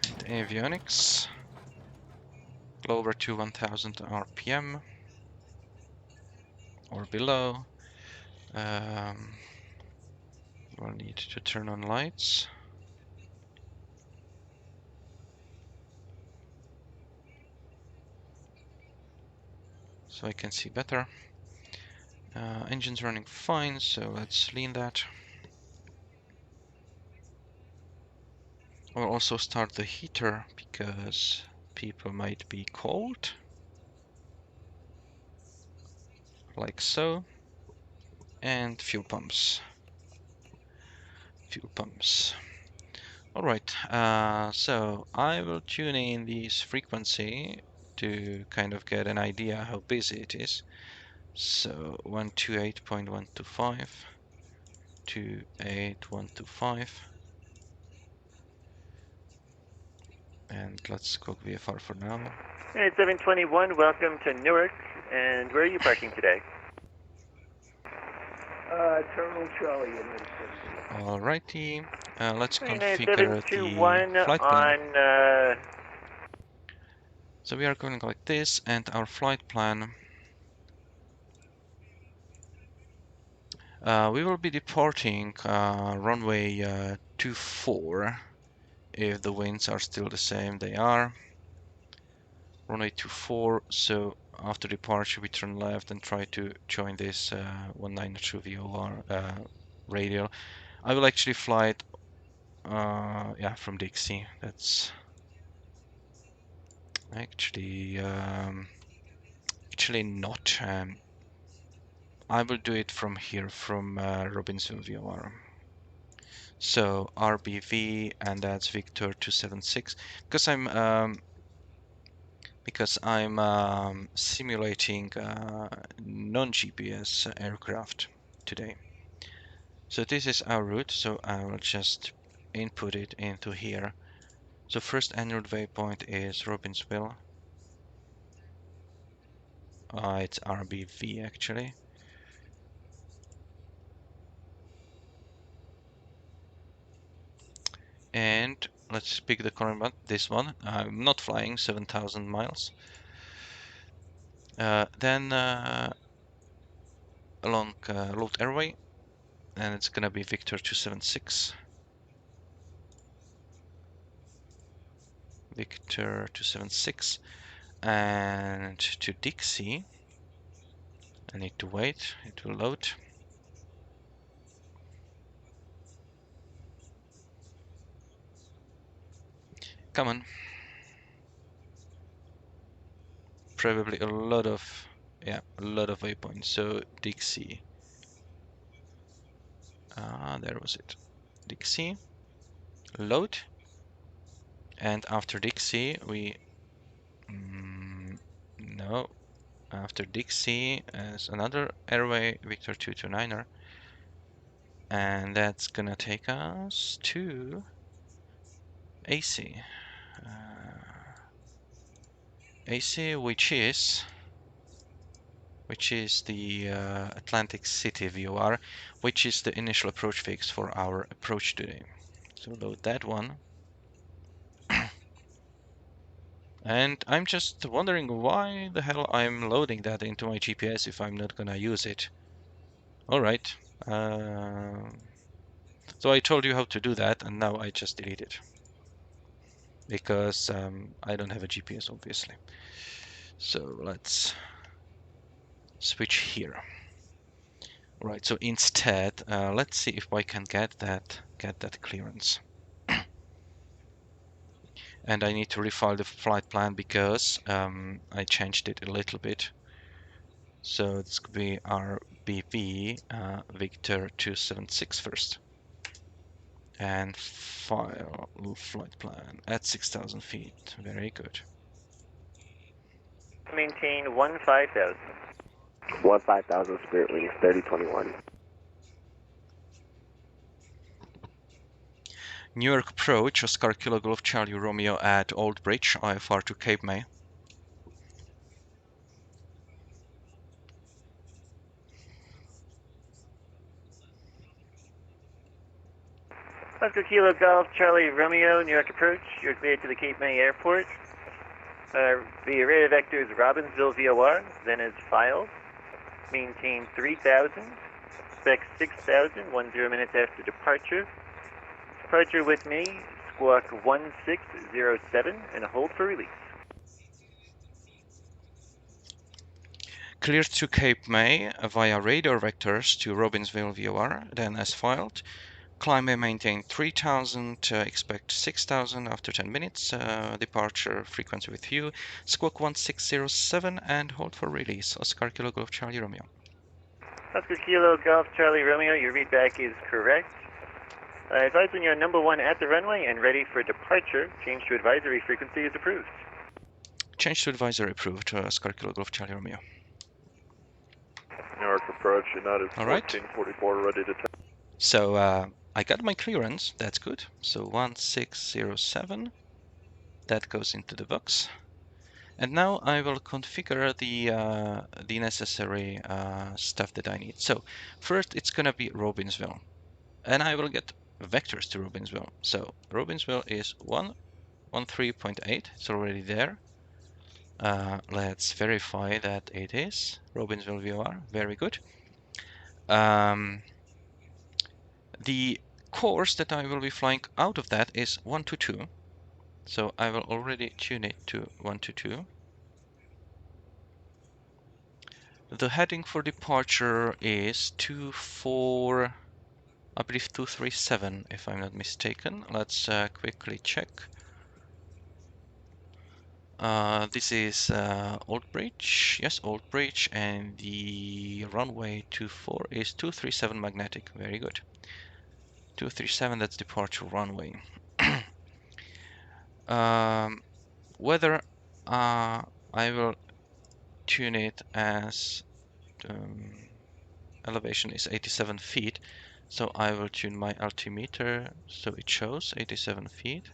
And avionics. Lower to 1000 RPM or below. We'll need to turn on lights. So I can see better. Engine's running fine, so let's lean that. I'll also start the heater because people might be cold. Like so. And fuel pumps. Fuel pumps. Alright, so I will tune in this frequency to kind of get an idea how busy it is. So 128.125, 28125, and let's cook VFR for now. It's 721, welcome to Newark, and where are you parking today? Terminal Charlie. Alrighty, let's configure the 721 flight plan. on, So we are going like this, and our flight plan. We will be departing runway 24 if the winds are still the same. They are. Runway 24, so after departure we turn left and try to join this 192 VOR radial. I will actually fly it yeah, from Dixie. That's actually actually not. I will do it from here, from Robinson VOR. So RBV, and that's Victor 276, because I'm simulating non-GPS aircraft today. So this is our route, so I will just input it into here. So first en route waypoint is Robbinsville. It's RBV actually. And let's pick the current one, this one. I'm not flying 7,000 miles. Then along LOC RWY, and it's gonna be Victor 276. Victor 276, and to Dixie. I need to wait, it will load. Come on. Probably a lot of, yeah, a lot of waypoints. So Dixie. There was it. Dixie. Load. And after Dixie, we... no. After Dixie is another airway, Victor 229er. And that's gonna take us to AC. AC, which is the Atlantic City VOR, which is the initial approach fix for our approach today. So load that one. And I'm just wondering why the hell I'm loading that into my GPS if I'm not gonna use it. Alright. So I told you how to do that, and now I just delete it. Because I don't have a GPS, obviously. So let's switch here. Right, so instead, let's see if I can get that clearance. And I need to refile the flight plan because I changed it a little bit. So this could be RBV Victor 276 first. And file flight plan at 6,000 feet. Very good. Maintain 15,000. 15,000 Spirit Wings 3021. New York approach, Oscar Kilo Golf Charlie Romeo at Old Bridge, IFR to Cape May. Oscar Kilo Golf Charlie Romeo, New York approach. You're cleared to the Cape May Airport. The radar vector is Robbinsville VOR, then is filed. Maintain 3,000. Spec 6,000, 10 minutes after departure. Departure with me, squawk 1607, and hold for release. Cleared to Cape May via radar vectors to Robbinsville VOR, then as filed. Climb and maintain 3,000, expect 6,000 after 10 minutes. Departure frequency with you, squawk 1607 and hold for release. Oscar Kilo Golf Charlie Romeo. Oscar Kilo Golf Charlie Romeo, your readback is correct. Advise when you're number 1 at the runway and ready for departure. Change to advisory frequency is approved. Change to advisory approved. Oscar Kilo Golf Charlie Romeo. New York approach, United All right. 1444, ready to take. So I got my clearance. That's good. So 1607. That goes into the box. And now I will configure the necessary stuff that I need. So first it's gonna be Robbinsville, and I will get vectors to Robbinsville. So Robbinsville is 113.8. It's already there. Let's verify that it is Robbinsville VOR. Very good. The course that I will be flying out of that is 122. So I will already tune it to 122. The heading for departure is 24, I believe 237, if I'm not mistaken. Let's quickly check. This is Old Bridge. Yes, Old Bridge, and the runway 24 is 237 magnetic. Very good. 237, that's departure runway. Whether I will tune it as elevation is 87 feet, so I will tune my altimeter so it shows 87 feet.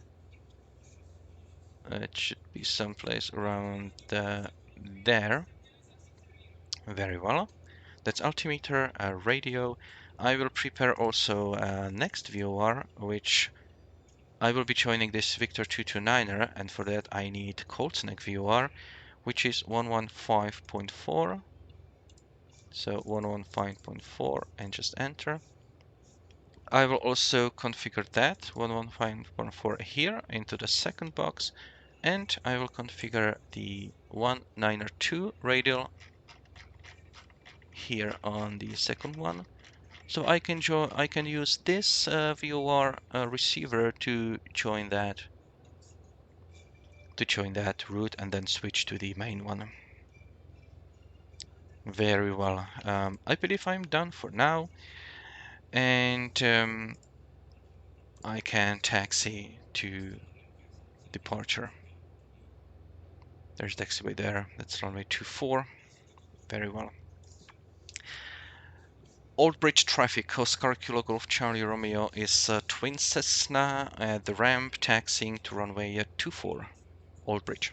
It should be someplace around there. Very well. That's altimeter, radio. I will prepare also next VOR, which I will be joining this Victor 229er, and for that I need cold snake VOR, which is 115.4. So 115.4 and just enter. I will also configure that 115.4 here into the second box, and I will configure the 192 radial here on the second one. So I can use this VOR receiver to join that route and then switch to the main one. Very well. I believe I'm done for now, and I can taxi to departure. There's taxiway there. That's runway 24. Very well. Old Bridge traffic. Oscar Kilo Golf Charlie Romeo is twin Cessna at the ramp, taxiing to runway 24. Old Bridge.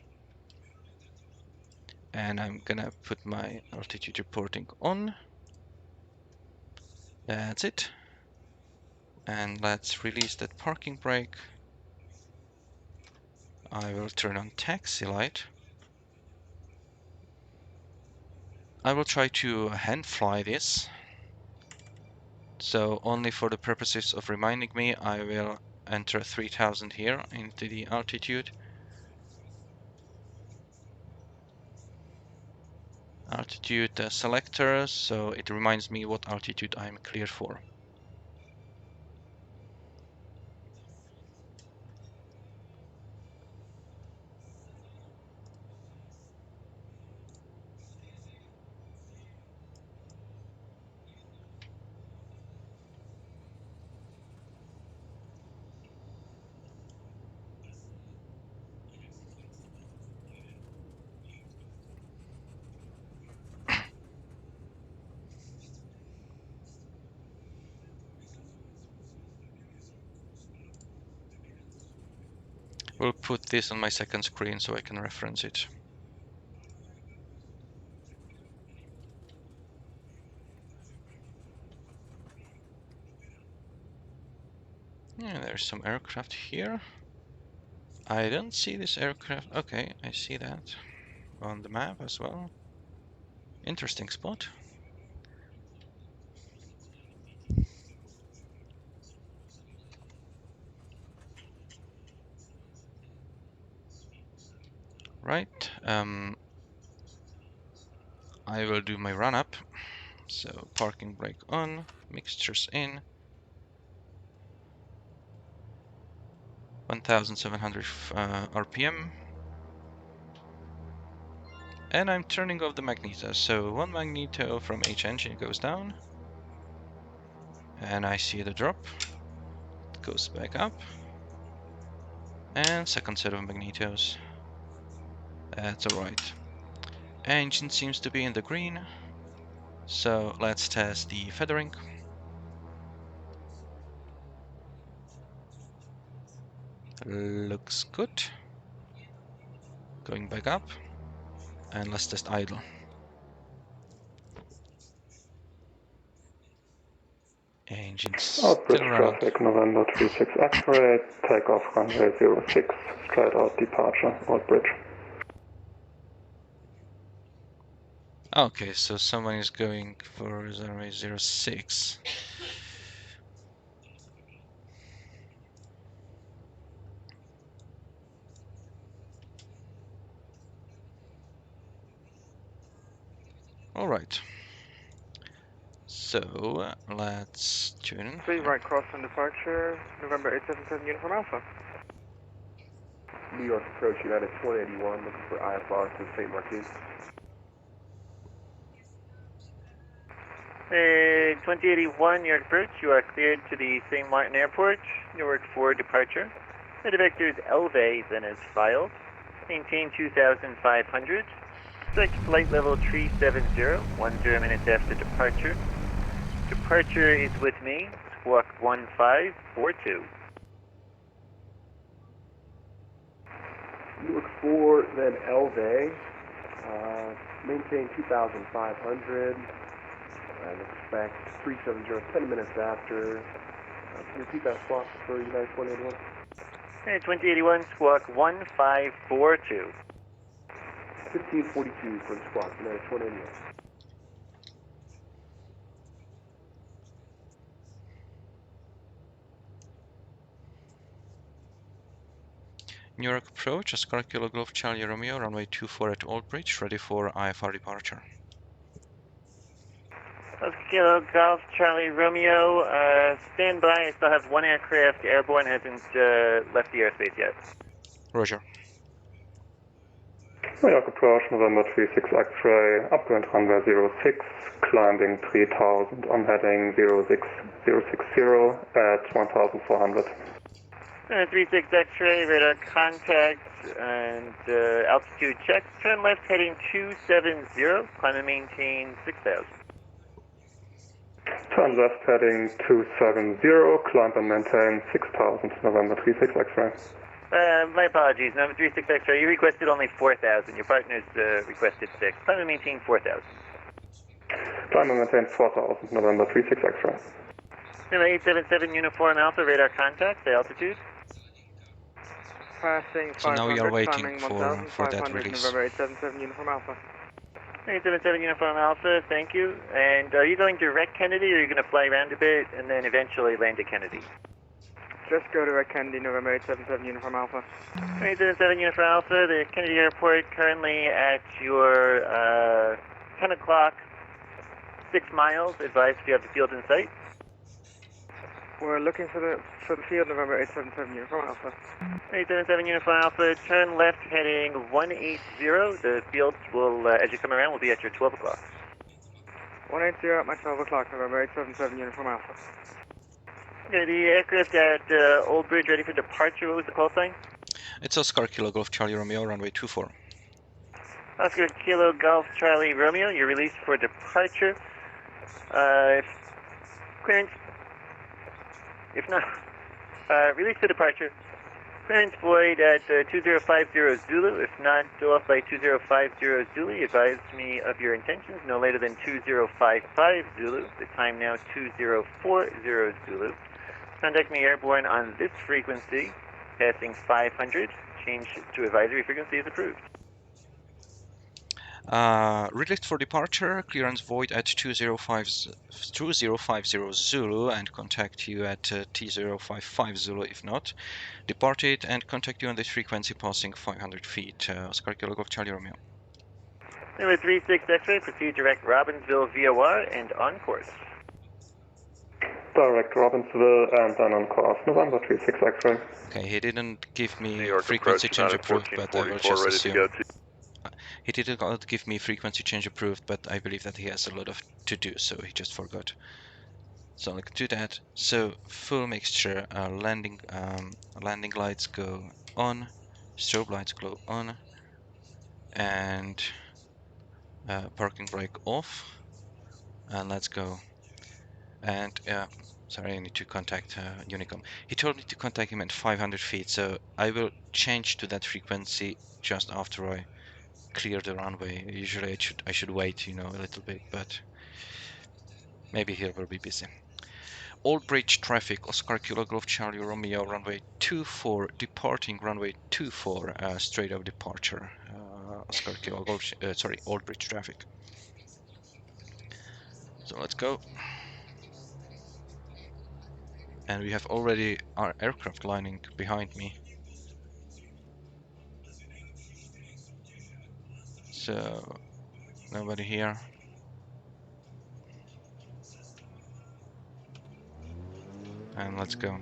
And I'm gonna put my altitude reporting on. That's it. And let's release that parking brake. I will turn on taxi light. I will try to hand fly this. So only for the purposes of reminding me, I will enter 3000 here into the altitude. Altitude selector, so it reminds me what altitude I'm clear for. We'll put this on my second screen so I can reference it. Yeah, there's some aircraft here. I don't see this aircraft. Okay, I see that on the map as well. Interesting spot. Right. I will do my run up. So parking brake on, mixtures in. 1700 RPM. And I'm turning off the magneto. So one magneto from H engine goes down. And I see the drop. It goes back up. And second set of magnetos. That's alright. Engine seems to be in the green. So let's test the feathering. Looks good. Going back up. And let's test idle. Engine's still running. Traffic, November 36 X-ray, takeoff runway 06, straight out departure, Outbridge. Okay, so someone is going for runway 06. All right. So let's tune. 3 right cross on departure, November 877 Uniform Alpha. New York approach United 181, looking for IFR to St. Martin. 2081, New York approach. You are cleared to the St. Martin Airport, Newark 4 departure. The vector is LV, then is filed. Maintain 2500. Select flight level 370, 10 minutes after departure. Departure is with me, squawk 1542. Newark 4, then LV. Maintain 2500. And expect 370, 10 minutes after. Can you repeat that squawk for United 181? 2081, squawk 1542. 1542 for the squawk, United 181. New York approach, Oscar Kilo Golf Charlie Romeo, runway 24 at Aldbridge, ready for IFR departure. Kilo Golf Charlie Romeo, stand by. I still have one aircraft airborne, hasn't left the airspace yet. Roger. New York approach, November 36 X-ray, upwind runway 06, climbing 3000 on heading 06060 at 1400. 36 X-ray, radar contact, and altitude check. Turn left heading 270, climb and maintain 6000. Turn left heading 270, climb and maintain 6000, November 36 X-ray. My apologies, number 36 X-ray, you requested only 4000. Your partner's requested 6. Climb and maintain 4000. Climb and maintain 4000, November 36 X-ray. Number 877 Uniform Alpha, radar contact, the altitude. Passing 500, So now we are waiting climbing for that 1500, release. November 877 Uniform Alpha. 877 Uniform Alpha, thank you. And are you going direct Kennedy, or are you going to fly around a bit and then eventually land at Kennedy? Just go direct Kennedy, November 877 Uniform Alpha. 877 Uniform Alpha, the Kennedy Airport currently at your 10 o'clock, 6 miles. Advise if you have the field in sight. We're looking for the field, November 877 Uniform Alpha. 877 Uniform Alpha, turn left heading 180. The field will, as you come around, will be at your 12 o'clock. 180 at my 12 o'clock, November 877 Uniform Alpha. Okay, the aircraft at Old Bridge ready for departure. What was the call sign? It's Oscar Kilo Golf Charlie Romeo, runway 24. Oscar Kilo Golf Charlie Romeo, you're released for departure. Clearance, if not, release to departure. Clearance void at 2050 Zulu. If not, go off by 2050 Zulu. Advise me of your intentions no later than 2055 Zulu. The time now 2040 Zulu. Contact me airborne on this frequency, passing 500. Change to advisory frequency is approved. Released for departure, clearance void at 2050 Zulu and contact you at T055 Zulu if not. Departed and contact you on this frequency passing 500 feet. Oscar Kilo Golf Charlie Romeo. Number 36 X-ray, proceed direct Robbinsville VOR and on course. Direct Robbinsville and then on course. November 36 X-ray. Okay, he didn't give me New York frequency approach, change United approved, but I will 1444 just ready assume. to go to. He didn't give me frequency change approved, but I believe that he has a lot of to do, so he just forgot. So I can do that. So full mixture. Landing lights go on, strobe lights go on, and parking brake off. And let's go. And sorry, I need to contact Unicom. He told me to contact him at 500 feet, so I will change to that frequency just after I clear the runway. Usually I should wait, you know, a little bit, but maybe he will be busy. Old Bridge traffic, Oscar Kilo Golf Charlie Romeo, runway 24, departing runway 24, straight of departure. Oscar Kilo Golf, sorry, Old Bridge traffic. So let's go. And we have already our aircraft lining behind me. So nobody here. And let's go.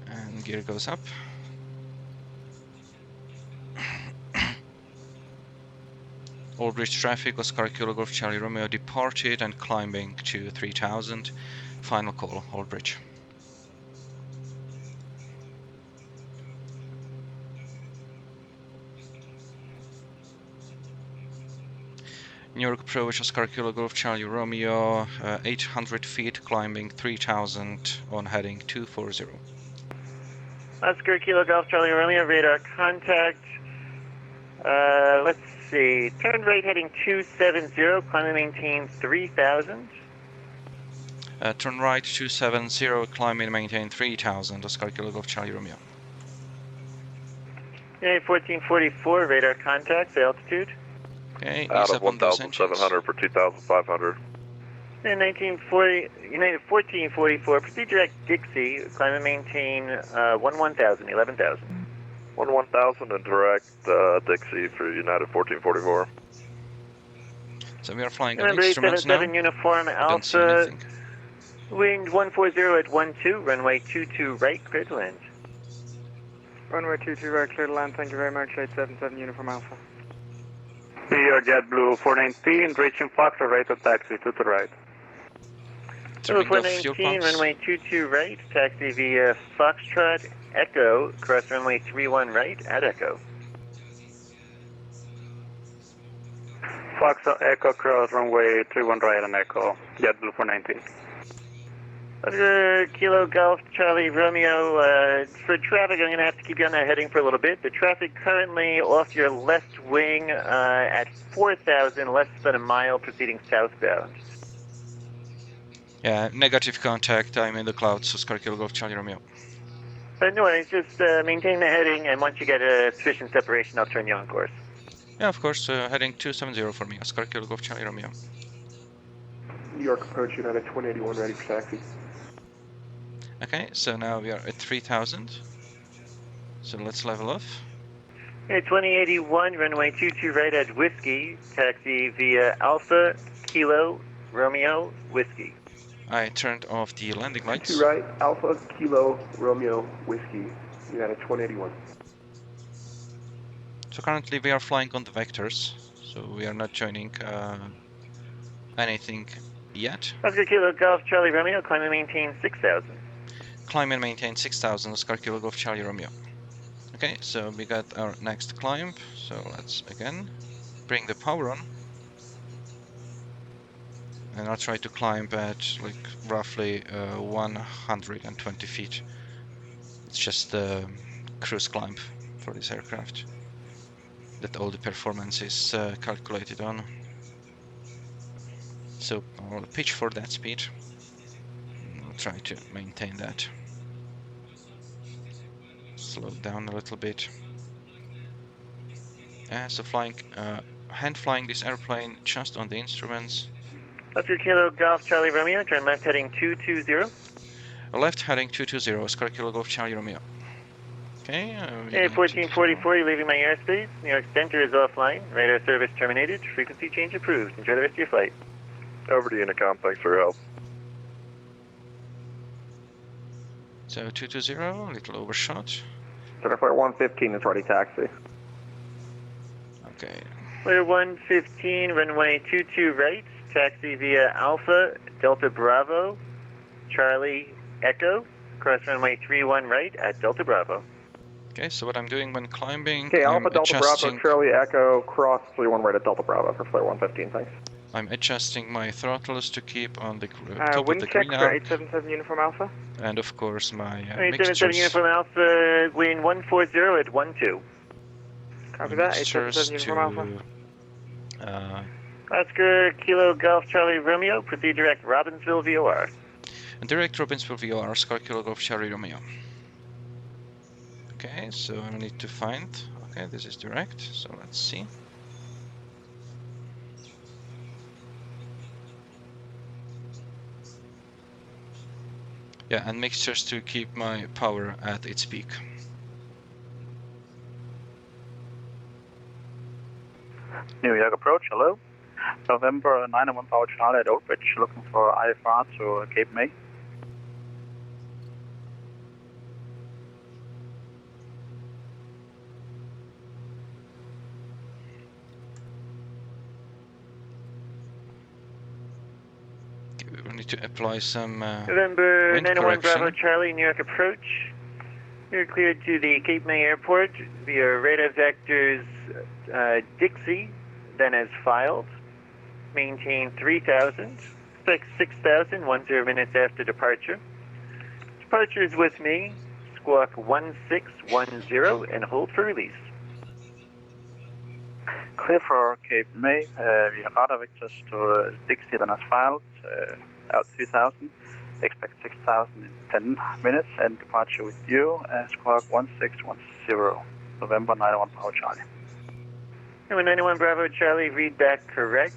And gear goes up. Old Bridge traffic, Oscar Kilo Golf Charlie Romeo departed and climbing to 3000. Final call, Old Bridge. New York approach, Oscar Kilo Golf Charlie Romeo, 800 feet, climbing 3000 on heading 240. Oscar Kilo Golf Charlie Romeo, radar contact. Let's see, turn right heading 270, climb and maintain 3000. Turn right 270, climb and maintain 3000, Oscar Kilo Golf Charlie Romeo. United 1444, radar contact, altitude. Okay, Out ease of up on those 1,700 engines. for 2,500. And 1940, United 1444, proceed direct Dixie, climb and maintain 11,000, 11,000. 1,000 and direct Dixie for United 1444. So we are flying on Number instruments now. 877 Uniform I don't see Alpha, anything. wind 140 at 12, runway 22 right, clear to land. Runway 22 right, clear to land. Thank you very much. 877 Uniform Alpha. New York JetBlue 419, reaching Foxtrot, right to taxi, to the right. Turning off fuel 419, pumps. runway 22 right, taxi via Foxtrot, Echo, cross runway 31 right at Echo. Fox Echo cross runway 31 right and Echo, JetBlue 419. Kilo Golf Charlie Romeo, for traffic I'm going to have to keep you on that heading for a little bit. The traffic currently off your left wing at 4,000, less than a mile, proceeding southbound. Yeah, negative contact, I'm in the clouds, Oscar Kilo Golf Charlie Romeo. No worries, just maintain the heading, and once you get a sufficient separation, I'll turn you on course. Yeah, of course, heading 270 for me, Oscar Kilo Golf Charlie Romeo. New York approach United 181 ready for taxi. Okay, so now we are at 3,000. So let's level off. Okay, 2081, runway 22 right at Whiskey, taxi via Alpha Kilo Romeo Whiskey. I turned off the landing lights. 22 right, Alpha Kilo Romeo Whiskey, United 181. So currently we are flying on the vectors, so we are not joining anything yet. Oscar Kilo Golf Charlie Romeo, climb and maintain 6,000. Climb and maintain 6,000, Oscar Kilo Golf Charlie Romeo. Okay, so we got our next climb, so let's again bring the power on. And I'll try to climb at like roughly 120 feet. It's just a cruise climb for this aircraft that all the performance is calculated on. So I'll pitch for that speed. I'll try to maintain that. Slow down a little bit. So flying, hand flying this airplane just on the instruments. Oscar Kilo Golf Charlie Romeo, turn left heading 220. Left heading 220, Oscar Kilo Golf Charlie Romeo. Okay. Hey, 1444, you're leaving my airspace. New York Center is offline. Radar service terminated. Frequency change approved. Enjoy the rest of your flight. Over to Unicom, thanks for your help. So 220, a little overshot. Center Flight 115 is ready taxi. Okay. Clear 115, runway 22 right. Taxi via Alpha Delta Bravo Charlie Echo. Cross runway 31 right at Delta Bravo. Okay, so what I'm doing when climbing, Okay, I'm Alpha Delta adjusting, Bravo Charlie Echo, cross 31 right at Delta Bravo for Flight 115, thanks. I'm adjusting my throttles to keep on the top of wind the check green for arc, 877 Uniform Alpha. and of course my 877 mixtures. Uniform Alpha, wind 140 at 12. Copy that, 877 Uniform Alpha. Oscar Kilo Golf Charlie Romeo, proceed direct Robbinsville VOR. And direct Robbinsville VOR, Oscar Kilo Golf Charlie Romeo. Okay, so I need to find, okay, this is direct, so let's see. Yeah, and mixtures to keep my power at its peak. New York approach, hello. November 901 Power Charlie at Old Bridge, looking for IFR to Cape May. Okay, we need to apply some November wind 901 correction. Bravo Charlie, New York approach. You're cleared to the Cape May Airport via radar vectors Dixie, then as filed. Maintain 3,000. Expect 6,000, 10 minutes after departure. Departure is with me. Squawk 1610 and hold for release. Clear for Cape May, via radar vectors to Dixie, then as filed, out 3,000. Expect 6,000 in 10 minutes and departure with you, squawk 1610, November 91 Power Charlie. Number 91 Bravo Charlie, read back correct.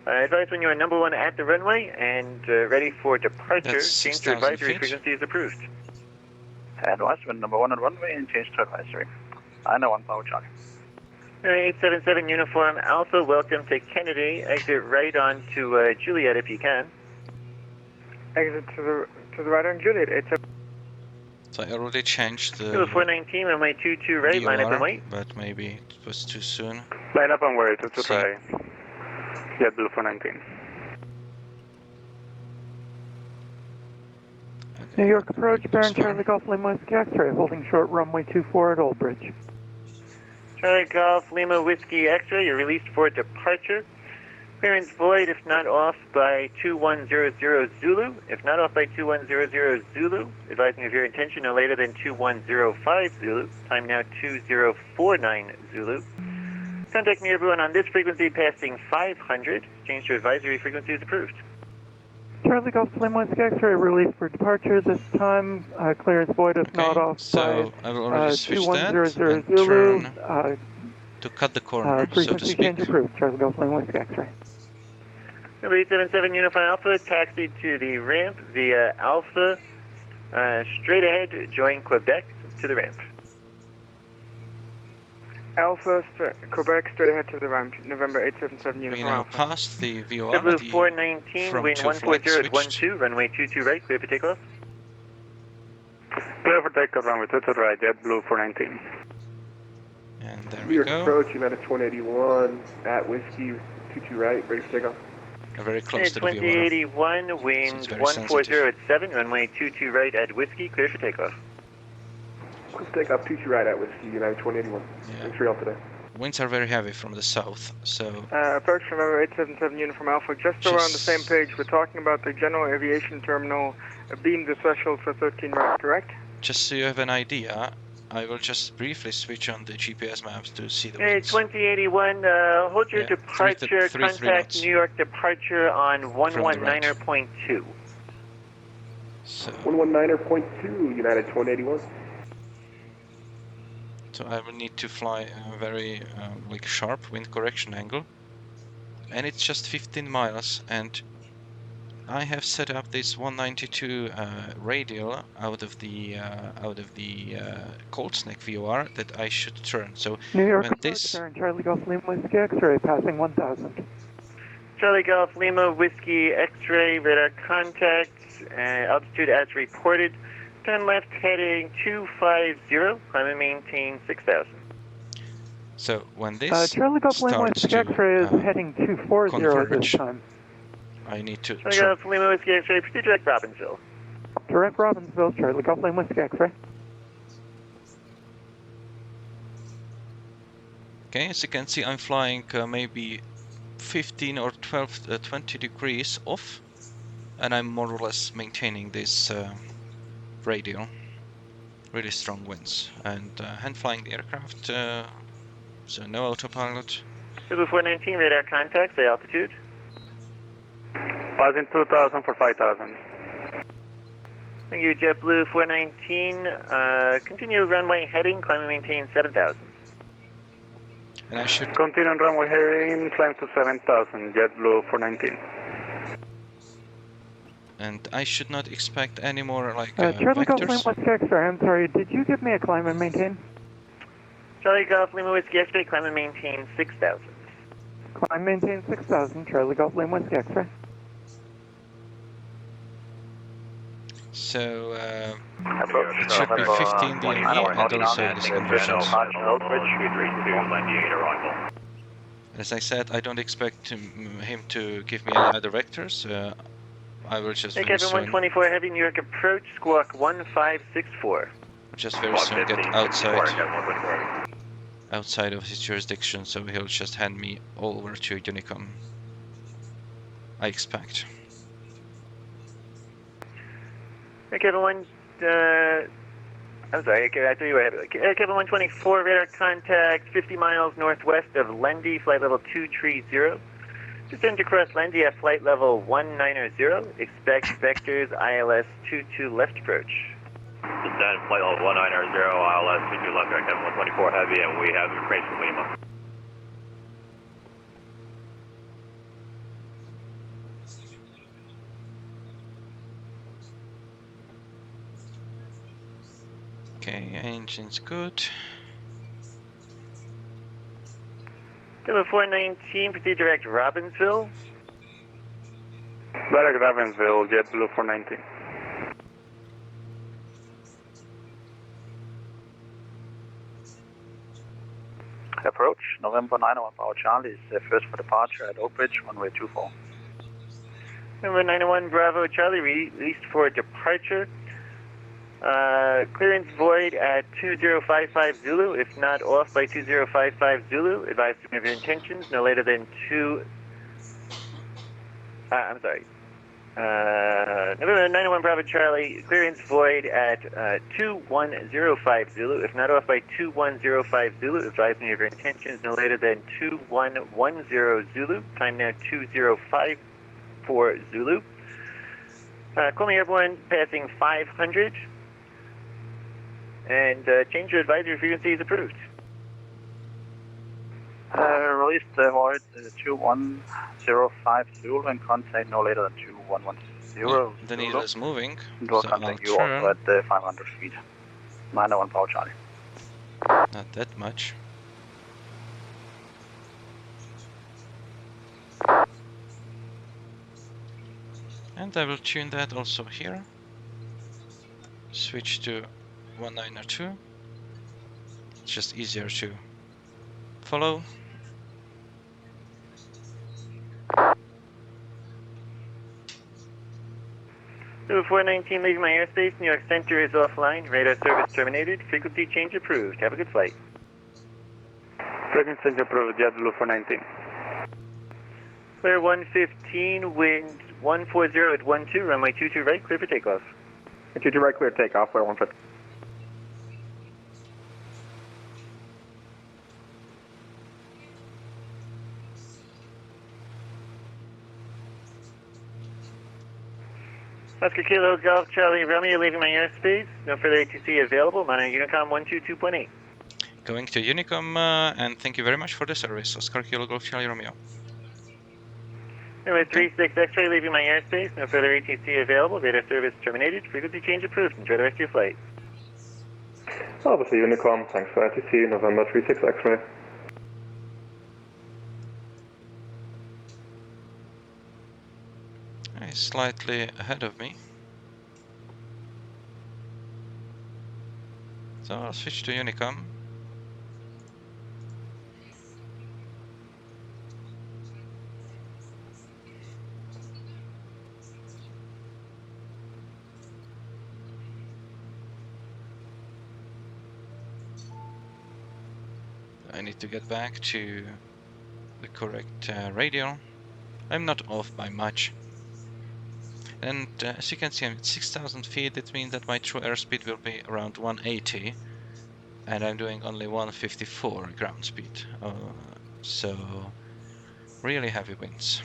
Advise when you are number 1 at the runway and ready for departure. That's Change to 6,000 advisory feet. frequency is approved. Advise when number 1 at runway and change to advisory. 901 Power Charlie. 877 Uniform Alpha, welcome to Kennedy. Exit right on to Juliet if you can. Exit to the right on Juliet. So I already changed the 419, runway 22 right, line up VOR, and wait. but maybe it was too soon. Line up and wait, to See. try. Blue 419. New York approach, Baron Charlie Golf Lima Whiskey X-ray, holding short runway 24 at Old Bridge. Charlie Golf Lima Whiskey X-ray, you're released for departure. Clearance void if not off by 2100 Zulu. If not off by 2100 Zulu, advising of your intention no later than 2105 Zulu. Time now 2049 Zulu. Contact me everyone on this frequency passing 500. Change to advisory frequency is approved. Charlie Golf Lima Whiskey X-ray release for departure this time. Clearance void if not off so by I will already switch that 2100 and Zulu. turn to cut the corner, so to Frequency speak. change approved. Charlie Golf Lima Whiskey X-ray. Number 877 Uniform Alpha, taxi to the ramp via Alpha, straight ahead, join Quebec to the ramp. Alpha, Quebec, straight ahead to the ramp, November 877 Uniform We now Alpha. pass the VOR, W419, from wind 2 flight 140 switched. 12, runway 22 right, clear for takeoff. Clear for takeoff, runway 22 right, JetBlue 419. And there New we York go. approach, United 181, at Whiskey, 22 right, ready for takeoff. Very close to the VOR. 2081, wind 140 at 7, runway 22 right at Whiskey, clear for takeoff. Quick takeoff, 22 right at Whiskey, United 181. Thanks for your help today. Winds are very heavy from the south, so Approach November 877 Uniform Alpha, just so we're on the same page, we're talking about the General Aviation Terminal being the threshold for 13 right, correct? just so you have an idea, I will just briefly switch on the GPS maps to see the Hey, winds. 2081, hold your departure, three contact knots. New York departure on 119.2. So, 119.2, United 181. so I will need to fly a very like sharp wind correction angle, and it's just 15 miles, and I have set up this 192 radial out of the cold snake VOR that I should turn. So New York when this approach, Charlie Golf Lima Whiskey X-ray passing 1000. Charlie Golf Lima Whiskey X-ray radar contact, altitude as reported. Turn left heading 250, climb and maintain 6000. so when this Charlie Golf Lima starts Whiskey to X-ray is heading 240 at this converge, time. I need to Charlie Golf Lima Whiskey X-ray, proceed direct Robbinsville. Direct Robbinsville, Charlie Golf Lima Whiskey X-ray. Okay, as you can see, I'm flying maybe 15 or 20 degrees off, and I'm more or less maintaining this radial. Really strong winds, and hand flying the aircraft, so no autopilot. JetBlue 419, radar contact, say altitude. Passing 2000 for 5000. Thank you, JetBlue 419. Continue runway heading, climb and maintain 7000. And I should continue on runway heading, climb to 7000, JetBlue 419. And I should not expect any more like Charlie Golf Lima vectors. Whiskey X-ray, I'm sorry, did you give me a climb and maintain? Charlie Golf Lima Whiskey X-ray, climb and maintain 6000. Climb maintain 6000, Charlie Golf Lima Whiskey X-ray. So it should be 15 DME and also these conversions. As I said, I don't expect him to give me any other vectors. I will just Hey, very Kevin soon, 124 Heavy, New York approach, squawk 1564. just very soon get outside of his jurisdiction, so he'll just hand me over to Unicom. I expect. Hey, Kevin 1, I'm sorry, I threw you ahead. Kevin 124, radar contact 50 miles northwest of Lendy, flight level 230. Descend to cross Lendy at flight level 190. Expect vectors ILS 22 left approach. Descend flight level 190, ILS 22 left, Kevin 124 Heavy, and we have approach from Lima. Okay, engine's good. Kevin 419, proceed direct Robbinsville. Direct Robbinsville, JetBlue 419. Approach, November 901 Bravo Charlie is first for departure at Oak Ridge, runway 24. Number 901 Bravo Charlie, released for departure. Clearance void at 2055 Zulu, if not off by 2055 Zulu. Advise of your intentions no later than I'm sorry. November 91 Bravo Charlie, clearance void at 2105 Zulu. If not off by 2105 Zulu, advise me of your intentions no later than 2110 Zulu. Time now 2054 Zulu. Call me airborne passing 500. And change your advisory frequency is approved. Release the void 2105 Zulu and contact no later than 2110. The needle is moving. We'll So contact I'll you turn. also at 500 feet. 901 Bravo Charlie. Not that much. And I will tune that also here. Switch to 1902. It's just easier to follow. So 419 leaving my airspace, New York Center is offline, radar service terminated, frequency change approved. Have a good flight. Frequency change approved, JetBlue 419. Clear 115, wind 140 at 12, runway 22 right, clear for takeoff. 22 right, clear takeoff, clear 150. Oscar Kilo Golf Charlie Romeo leaving my airspace, no further ATC available, monitor Unicom 122.8. Going to Unicom, and thank you very much for the service. Oscar Kilo Golf Charlie Romeo. Runway 36 X-ray leaving my airspace, no further ATC available, radar service terminated, frequency change approved. Enjoy the rest of your flight. Obviously Unicom, thanks for ATC, November 36 X-ray. He's slightly ahead of me. So I'll switch to Unicom. I need to get back to the correct radial. I'm not off by much. And as you can see, I'm at 6,000 feet. It means that my true airspeed will be around 180. And I'm doing only 154 ground speed. So really heavy winds.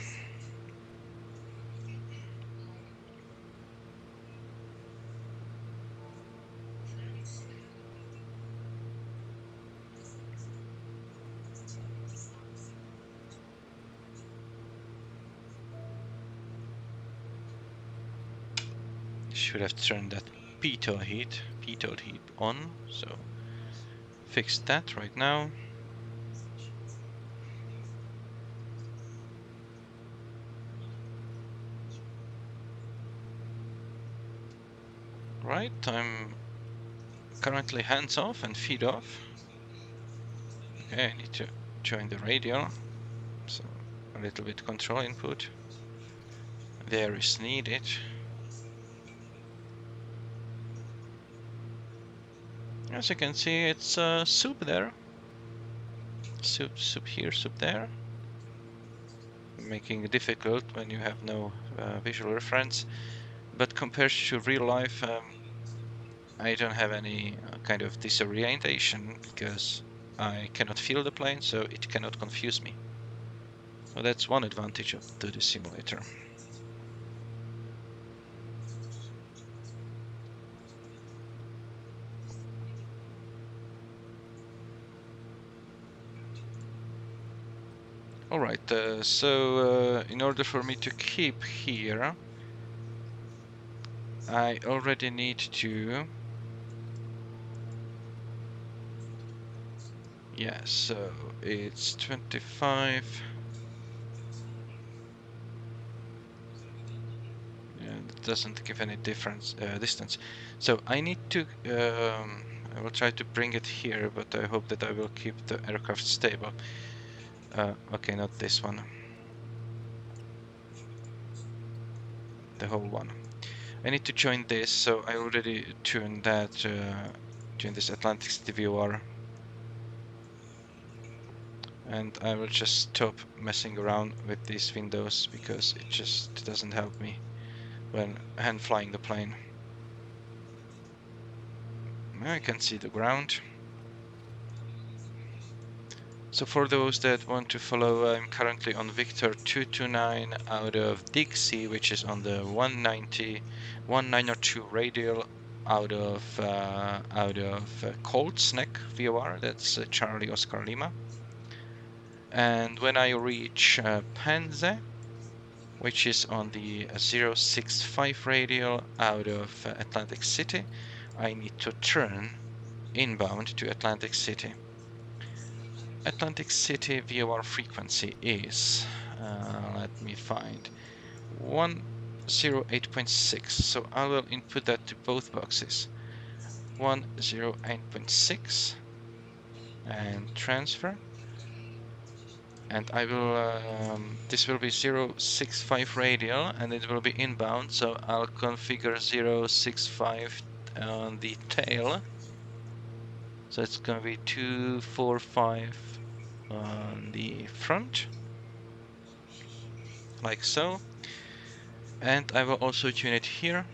Should have turned that pitot heat on, so fix that right now. Right, I'm currently hands off and feet off. Okay, I need to join the radial, so a little bit control input there is needed. As you can see, it's soup there. Soup here, soup there. Making it difficult when you have no visual reference. But compared to real life, I don't have any kind of disorientation because I cannot feel the plane, so it cannot confuse me. So that's one advantage of the simulator. Alright, so in order for me to keep here, I already need to... Yeah, so it's 25... Yeah, it doesn't give any difference distance. So I need to... I will try to bring it here, but I hope that I will keep the aircraft stable. Okay, not this one. The whole one. I need to join this, so I already tuned that, join this Atlantic City VOR and I will just stop messing around with these windows because it just doesn't help me when hand flying the plane. I can see the ground. So for those that want to follow, I'm currently on Victor 229 out of Dixie, which is on the 1902 radial out of Colt's Neck VOR. That's Charlie Oscar Lima. And when I reach Penze, which is on the 065 radial out of Atlantic City, I need to turn inbound to Atlantic City. Atlantic City VOR frequency is, let me find, 108.6. So I will input that to both boxes. 108.6 and transfer. And I will, this will be 065 radial and it will be inbound. So I'll configure 065 on the tail. So it's going to be 245 on the front, like so. And I will also tune it here,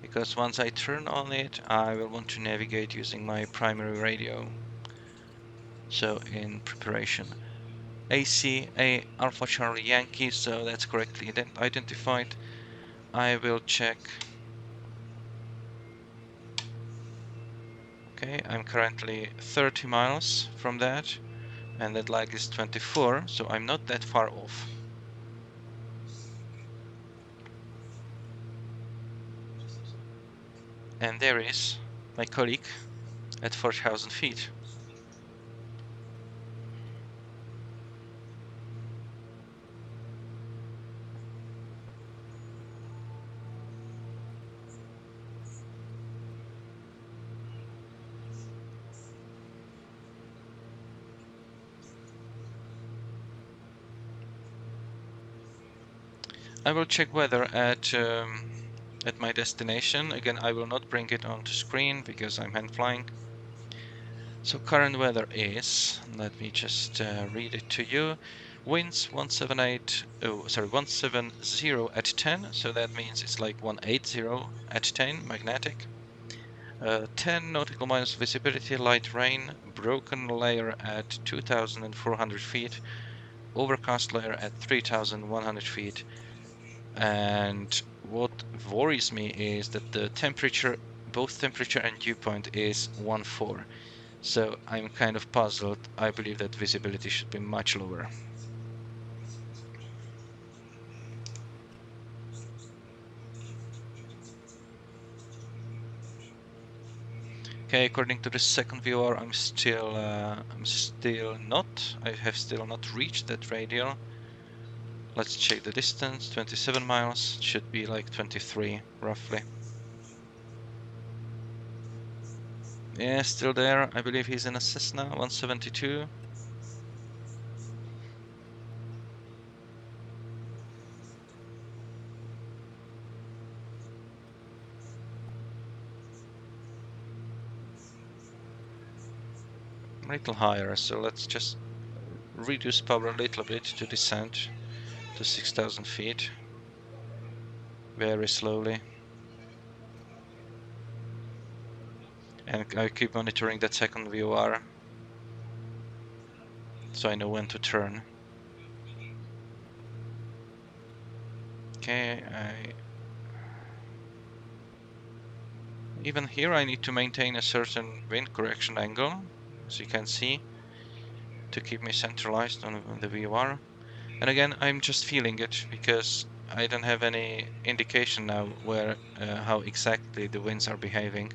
because once I turn on it, I will want to navigate using my primary radio. So in preparation, AC, A Alpha Charlie Yankee, so that's correctly identified. I will check. Okay, I'm currently 30 miles from that, and that lag is 24, so I'm not that far off. And there is my colleague at 4,000 feet. I will check weather at my destination. Again, I will not bring it onto screen because I'm hand flying. So current weather is, let me just read it to you. Winds 170 at 10. So that means it's like 180 at 10 magnetic. 10 nautical miles visibility, light rain, broken layer at 2,400 feet, overcast layer at 3,100 feet. And what worries me is that the temperature, both temperature and dew point, is 14. So I'm kind of puzzled. I believe that visibility should be much lower. Okay, according to the second VOR, I have still not reached that radial. Let's check the distance. 27 miles, should be like 23 roughly. Yeah, still there. I believe he's in a Cessna 172. A little higher, so let's just reduce power a little bit to descent to 6,000 feet. Very slowly. And I keep monitoring that second VOR, so I know when to turn. Okay, even here I need to maintain a certain wind correction angle, as you can see, to keep me centralized on the VOR. And again, I'm just feeling it because I don't have any indication now where how exactly the winds are behaving.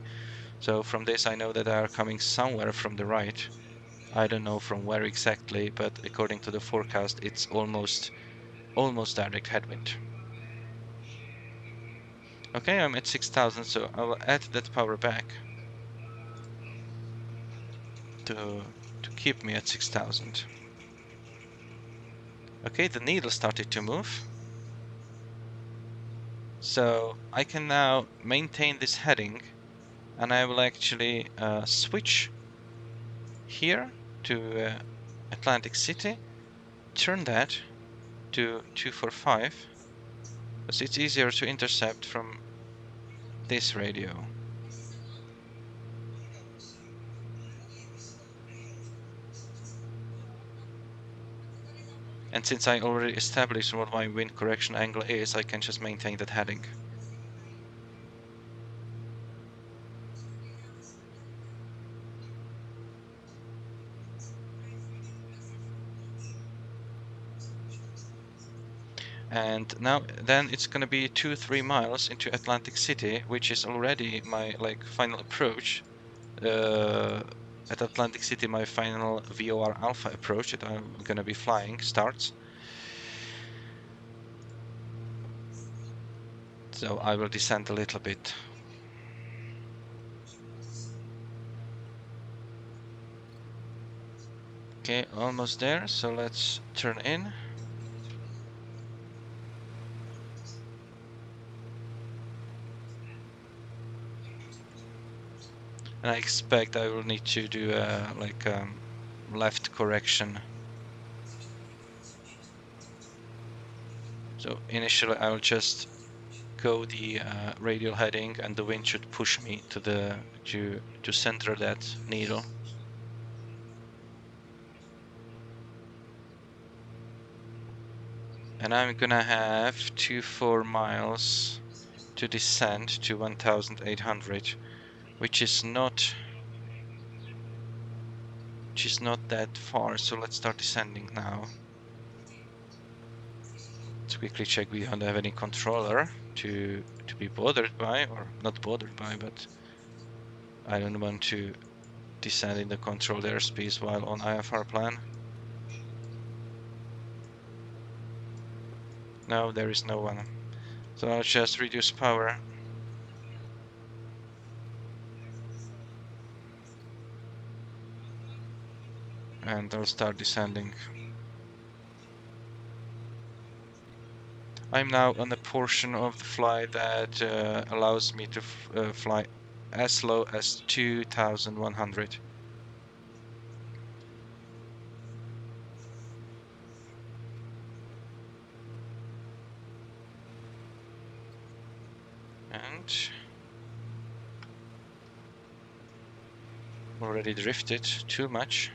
So from this I know that they are coming somewhere from the right. I don't know from where exactly, but according to the forecast it's almost direct headwind. Okay, I'm at 6,000, so I will add that power back to keep me at 6,000. Okay, the needle started to move. So I can now maintain this heading, and I will actually switch here to Atlantic City, turn that to 245, because it's easier to intercept from this radio. And since I already established what my wind correction angle is, I can just maintain that heading. And now then it's gonna be 2-3 miles into Atlantic City, which is already my like final approach. At Atlantic City, my final VOR alpha approach that I'm gonna be flying starts. So I will descend a little bit. Okay, almost there, so let's turn in. And I expect I will need to do a left correction. So initially I will just go the radial heading, and the wind should push me to the to center that needle. And I'm gonna have 2-4 miles to descend to 1,800, which is not that far. So let's start descending now. Let's quickly check we don't have any controller to be bothered by, or not bothered by, but I don't want to descend in the controlled airspace while on IFR plan. No, there is no one. So I'll just reduce power. And I'll start descending. I'm now on a portion of the flight that allows me to fly as low as 2,100. And already drifted too much.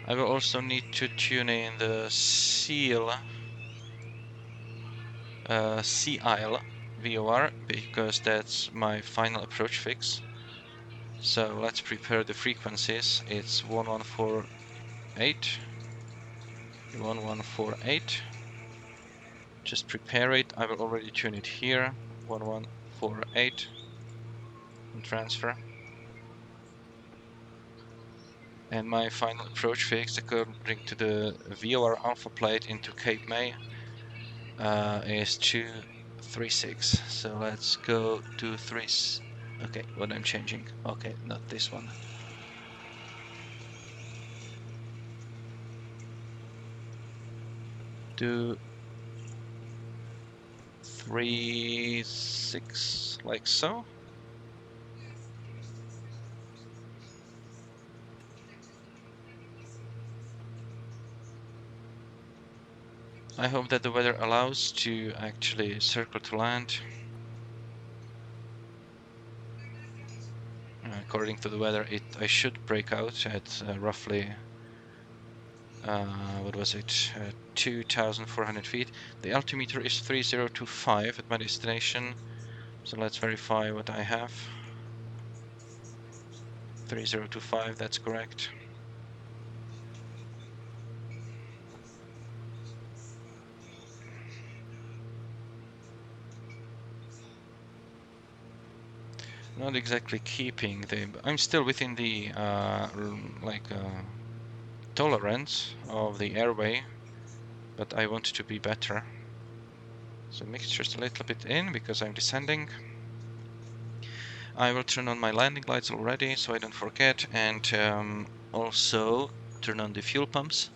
I will also need to tune in the seal VOR, because that's my final approach fix. So let's prepare the frequencies. It's 1148, 1148. Just prepare it. I will already tune it here. 1148 and transfer. And my final approach fix according to the VOR alpha plate into Cape May is 236. So let's go to 3. Okay, what I'm changing. Okay, not this one. Do 3-6 like so. I hope that the weather allows to actually circle to land. According to the weather, I should break out at roughly what was it? 2,400 feet. The altimeter is 3025 at my destination. So let's verify what I have. 3025, that's correct. Not exactly keeping the... I'm still within the tolerance of the airway, but I want to be better. So mix just a little bit in because I'm descending. I will turn on my landing lights already so I don't forget, and also turn on the fuel pumps.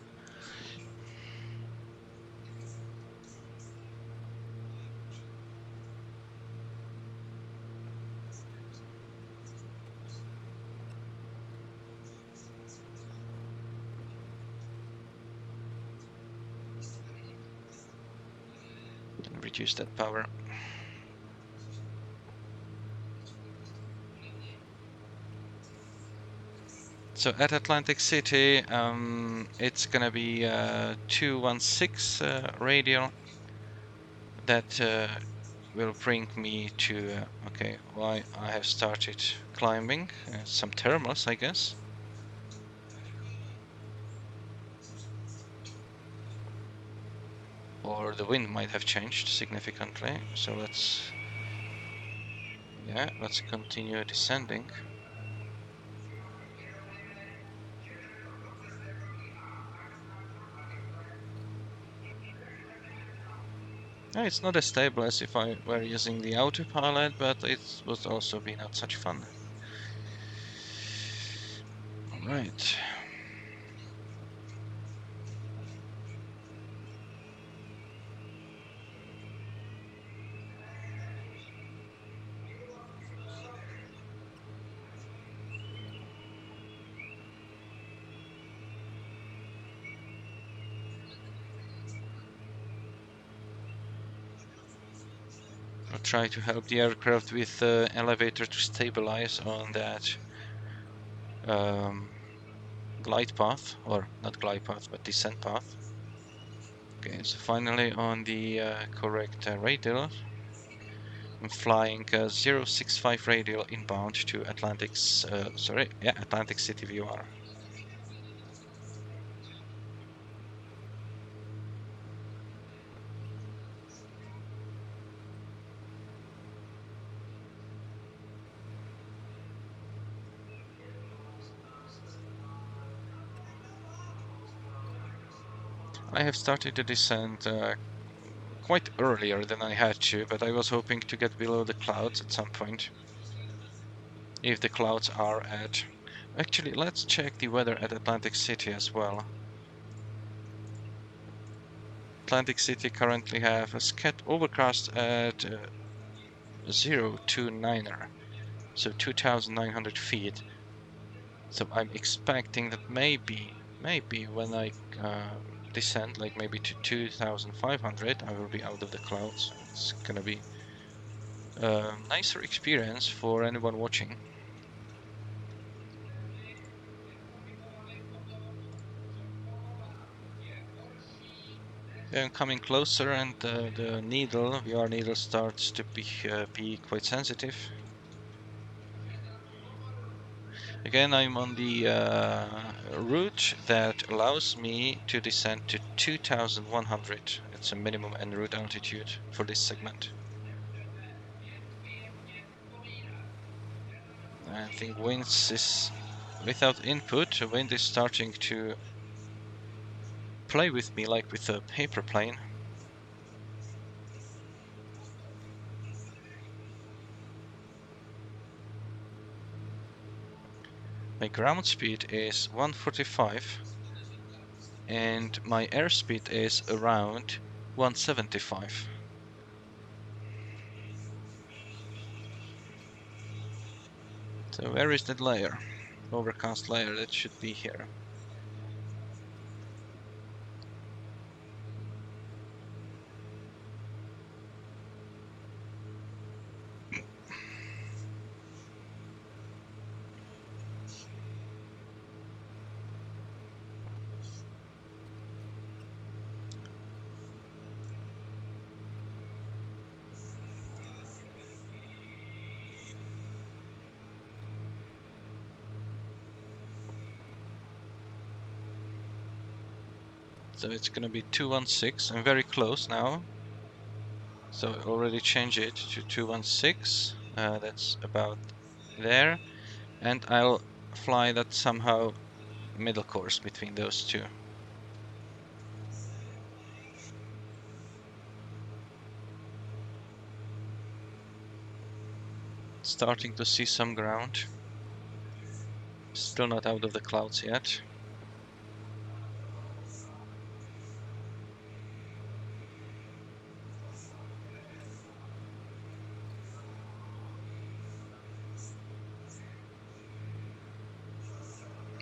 reduce that power. So at Atlantic City, it's gonna be 216 radial. That will bring me to, okay, why I have started climbing. Some thermals, I guess. Or the wind might have changed significantly. So let's continue descending. It's not as stable as if I were using the autopilot, but it would also be not such fun. All right. I'll try to help the aircraft with the elevator to stabilize on that glide path, or not glide path, but descent path. Okay, so finally on the correct radial. I'm flying 065 radial inbound to Atlantic City VOR. I have started the descent quite earlier than I had to, but I was hoping to get below the clouds at some point. If the clouds are at... Actually, let's check the weather at Atlantic City as well. Atlantic City currently have a overcast at 029er, so 2,900 feet. So I'm expecting that maybe when I descend, like maybe to 2,500, I will be out of the clouds. It's gonna be a nicer experience for anyone watching. I'm coming closer, and the VR needle starts to be quite sensitive. Again, I'm on the route that allows me to descend to 2,100. It's a minimum en route altitude for this segment. I think winds is, without input, the wind is starting to play with me like with a paper plane. My ground speed is 145 and my airspeed is around 175. So where is that layer? Overcast layer, that should be here. So it's gonna be 216. I'm very close now. So I already changed it to 216. That's about there. And I'll fly that somehow middle course between those two. Starting to see some ground. Still not out of the clouds yet.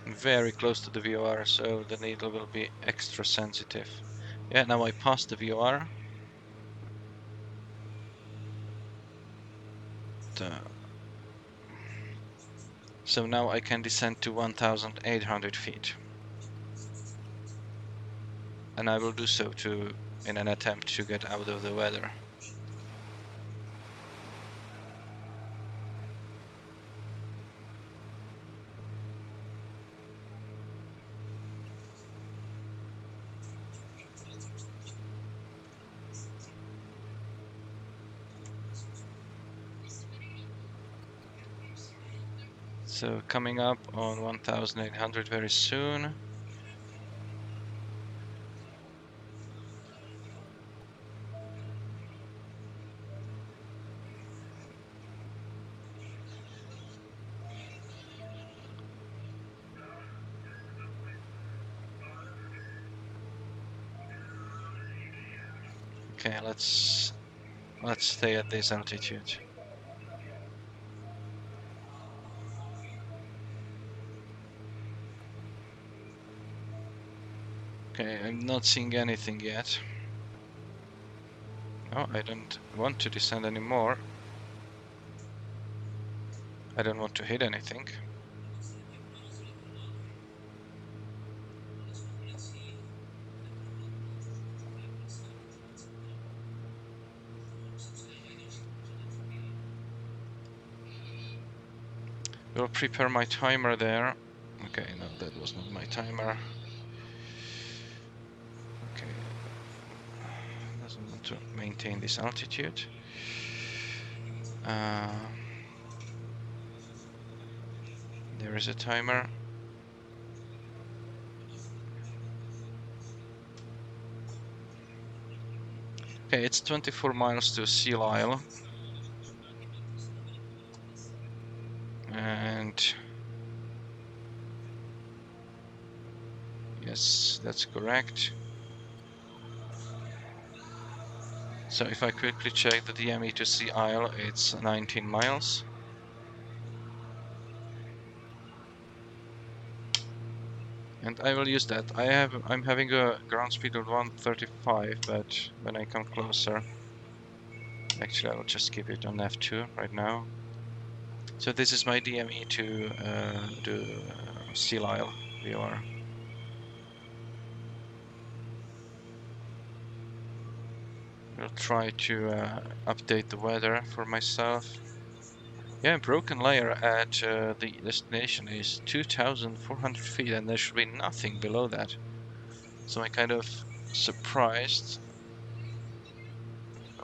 Very close to the VOR, so the needle will be extra sensitive. Yeah, now I passed the VOR. so now I can descend to 1,800 feet. And I will do so in an attempt to get out of the weather. So coming up on 1,800 very soon. Okay, let's stay at this altitude. Okay, I'm not seeing anything yet. No, I don't want to descend anymore. I don't want to hit anything. We'll prepare my timer there. Okay, no, that was not my timer. Okay, doesn't want to maintain this altitude. There is a timer. Okay, it's 24 miles to Sea Isle. And yes, that's correct. So if I quickly check the DME to Sea Isle, it's 19 miles. And I will use that. I'm having a ground speed of 135, but when I come closer, actually I will just keep it on F2 right now. So this is my DME to Sea Isle VOR. We'll try to update the weather for myself. Yeah, broken layer at the destination is 2,400 feet, and there should be nothing below that. So I'm kind of surprised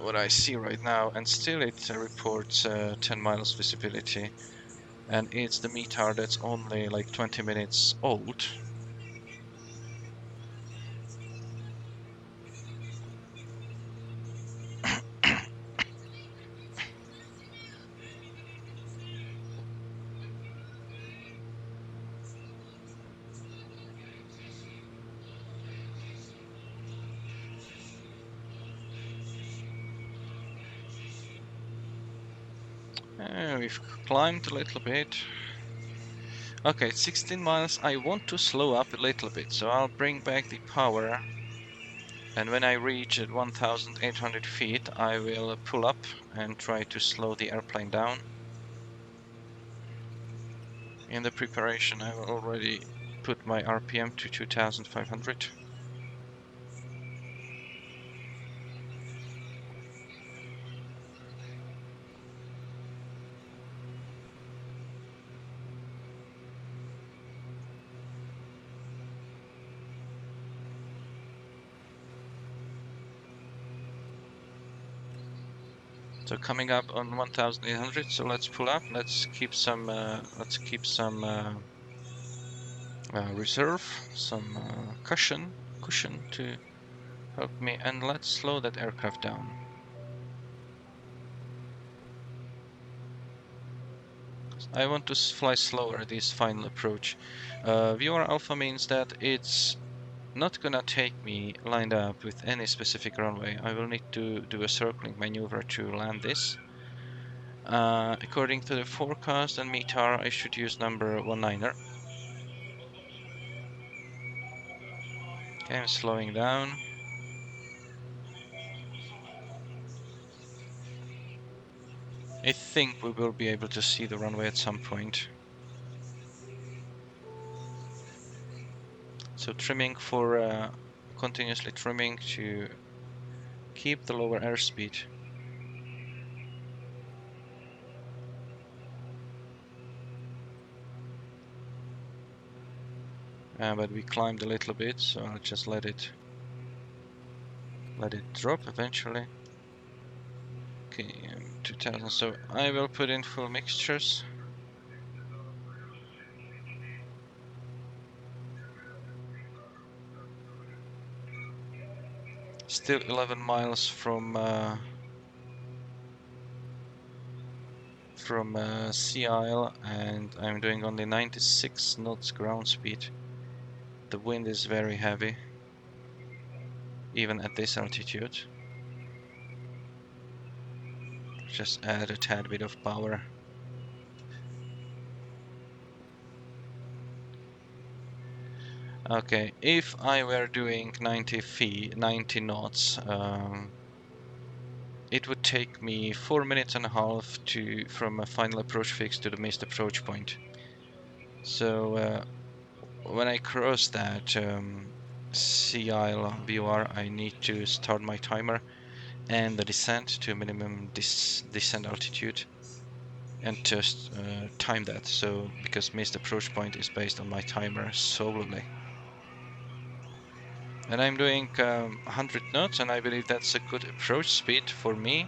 what I see right now, and still it reports 10 miles visibility, and it's the METAR that's only like 20 minutes old. We've climbed a little bit. Okay, 16 miles. I want to slow up a little bit, so I'll bring back the power. And when I reach at 1,800 feet, I will pull up and try to slow the airplane down. In the preparation, I will already put my RPM to 2,500. So coming up on 1,800, so let's pull up. Let's keep some reserve, some cushion to help me, and let's slow that aircraft down. I want to fly slower this final approach. VOR Alpha means that it's not gonna take me lined up with any specific runway. I will need to do a circling maneuver to land this. According to the forecast and METAR, I should use number 19er. Okay, I'm slowing down. I think we will be able to see the runway at some point. So trimming for continuously trimming to keep the lower airspeed. But we climbed a little bit, so I'll just let it drop eventually. Okay, 2000. So I will put in full mixtures. Still 11 miles from Sea Isle, and I'm doing only 96 knots ground speed. The wind is very heavy, even at this altitude. Just add a tad bit of power. Okay, if I were doing 90 knots, it would take me 4 minutes and a half from a final approach fix to the missed approach point. So when I cross that Sea Isle VOR, I need to start my timer and the descent to minimum descent altitude, and just time that. So because missed approach point is based on my timer solely. And I'm doing 100 knots, and I believe that's a good approach speed for me.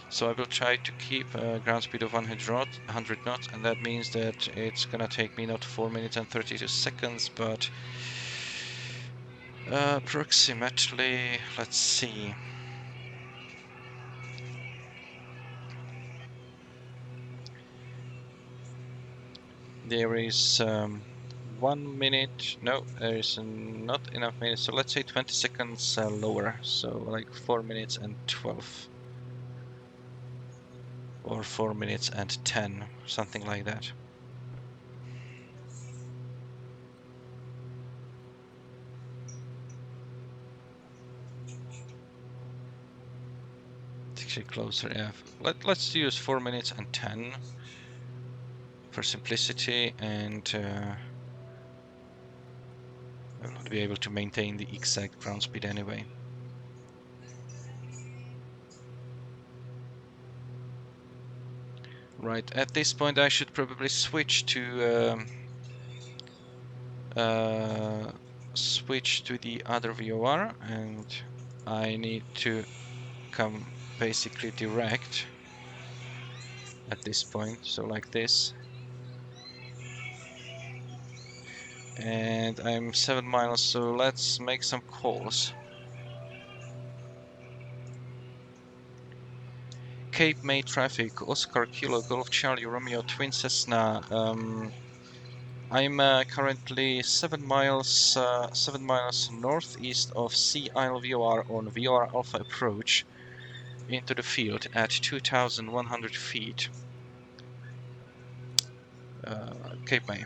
So I will try to keep a ground speed of 100 knots, and that means that it's gonna take me not 4 minutes and 32 seconds, but approximately, let's see. There is 1 minute, no, there is not enough minutes, so let's say 20 seconds lower, so like 4 minutes and 12. Or 4 minutes and 10, something like that. It's actually closer, yeah. Let's use 4 minutes and 10 for simplicity, and I will not be able to maintain the exact ground speed anyway. Right, at this point I should probably switch to the other VOR, and I need to come basically direct at this point, so like this. And I'm 7 miles, so let's make some calls. Cape May traffic, Oscar Kilo Golf Charlie Romeo Twin Cessna. I'm currently 7 miles northeast of Sea Isle VOR on VOR Alpha approach into the field at 2,100 feet. Cape May.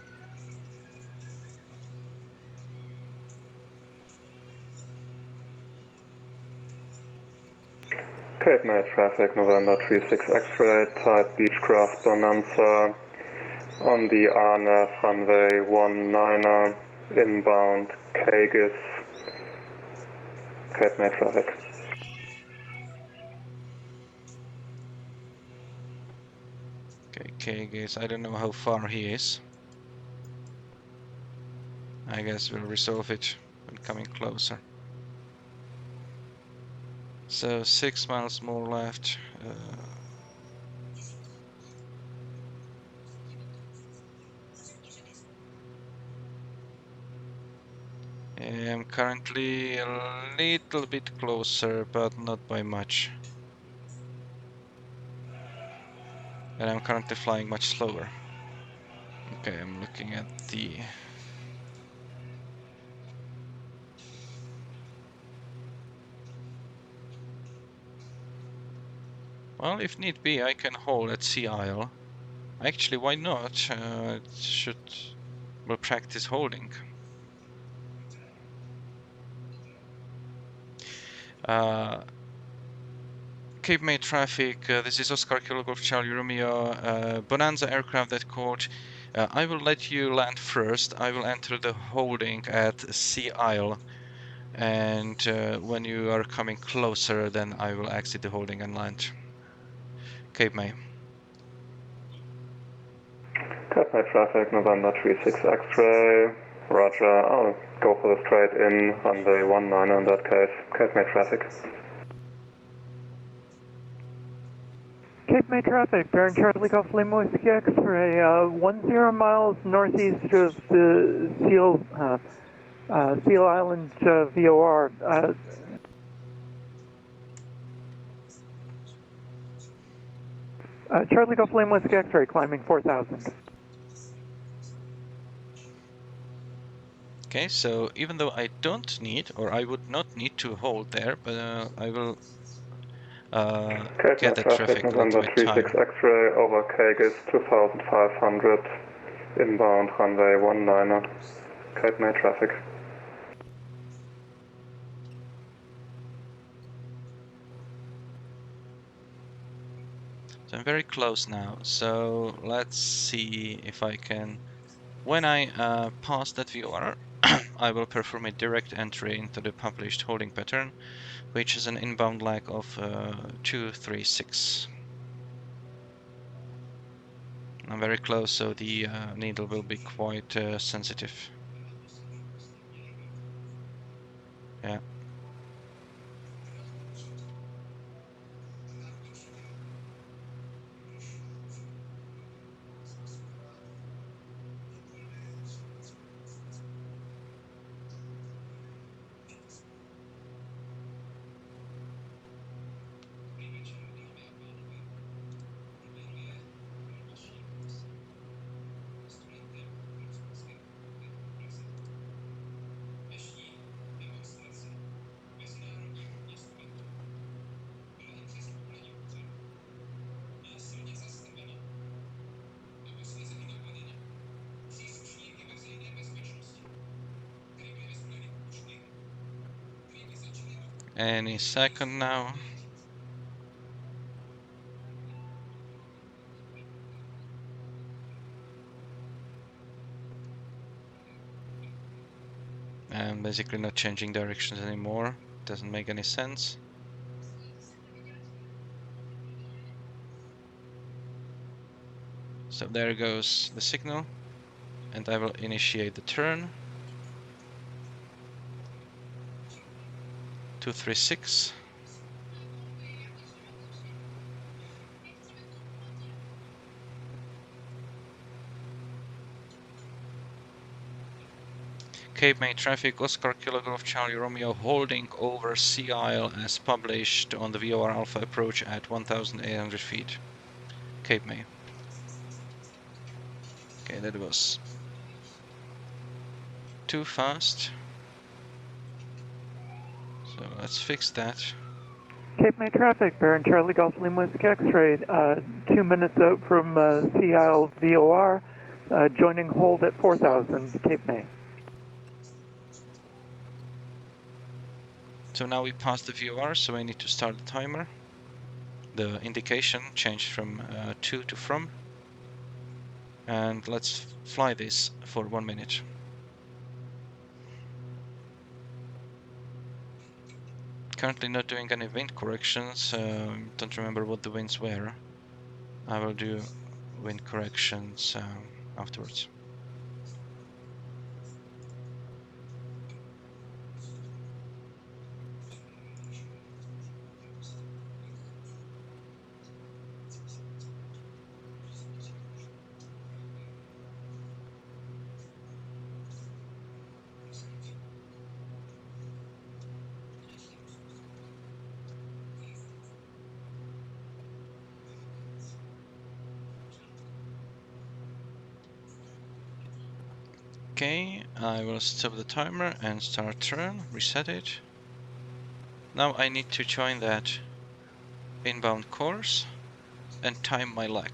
Cape May traffic, November 36 X-ray, type Beechcraft Bonanza, on the RNAV runway 19er, inbound Kagis, Cape May traffic. Okay, Kagis, I don't know how far he is. I guess we'll resolve it when coming closer. So 6 miles more left. I'm currently a little bit closer, but not by much. And I'm currently flying much slower. Okay, I'm looking at the... Well, if need be, I can hold at Sea Isle. Actually, why not? We'll practice holding. Cape May traffic, this is Oscar Kilo Golf Charlie Romeo, Bonanza aircraft that caught. I will let you land first. I will enter the holding at Sea Isle, and when you are coming closer, then I will exit the holding and land. Cape May. Cape May traffic, November 36 X-ray, roger, I'll go for the straight in, runway 19 in that case, Cape May traffic. Cape May traffic, Baron Charlie Golf Lima Whiskey X-ray, 10 miles northeast of the Seal Island VOR. Charlie Golf Lima Whiskey X-ray, climbing 4,000. Okay, so even though I don't need, or I would not need to hold there, but I will get the traffic a little bit time. November 36 X-ray over Kagis 2500, inbound runway 19, Cape May traffic. So I'm very close now, so let's see if I can. When I pass that VOR, I will perform a direct entry into the published holding pattern, which is an inbound lag of 236. I'm very close, so the needle will be quite sensitive. Yeah. Any second now. I'm basically not changing directions anymore. Doesn't make any sense. So there goes the signal, and I will initiate the turn. 236. Cape May traffic, Oscar Kilo Golf Charlie Romeo holding over Sea Isle as published on the VOR Alpha approach at 1,800 feet. Cape May. Okay, that was too fast. So let's fix that. Cape May traffic, Baron Charlie Golf Lima Whiskey X-ray, 2 minutes out from Sea Isle VOR, joining hold at 4,000, Cape May. So now we passed the VOR, so I need to start the timer. The indication changed from to from. And let's fly this for 1 minute. Currently not doing any wind corrections. Don't remember what the winds were. I will do wind corrections afterwards. Okay, I will stop the timer and start turn, reset it. Now I need to join that inbound course and time my lag.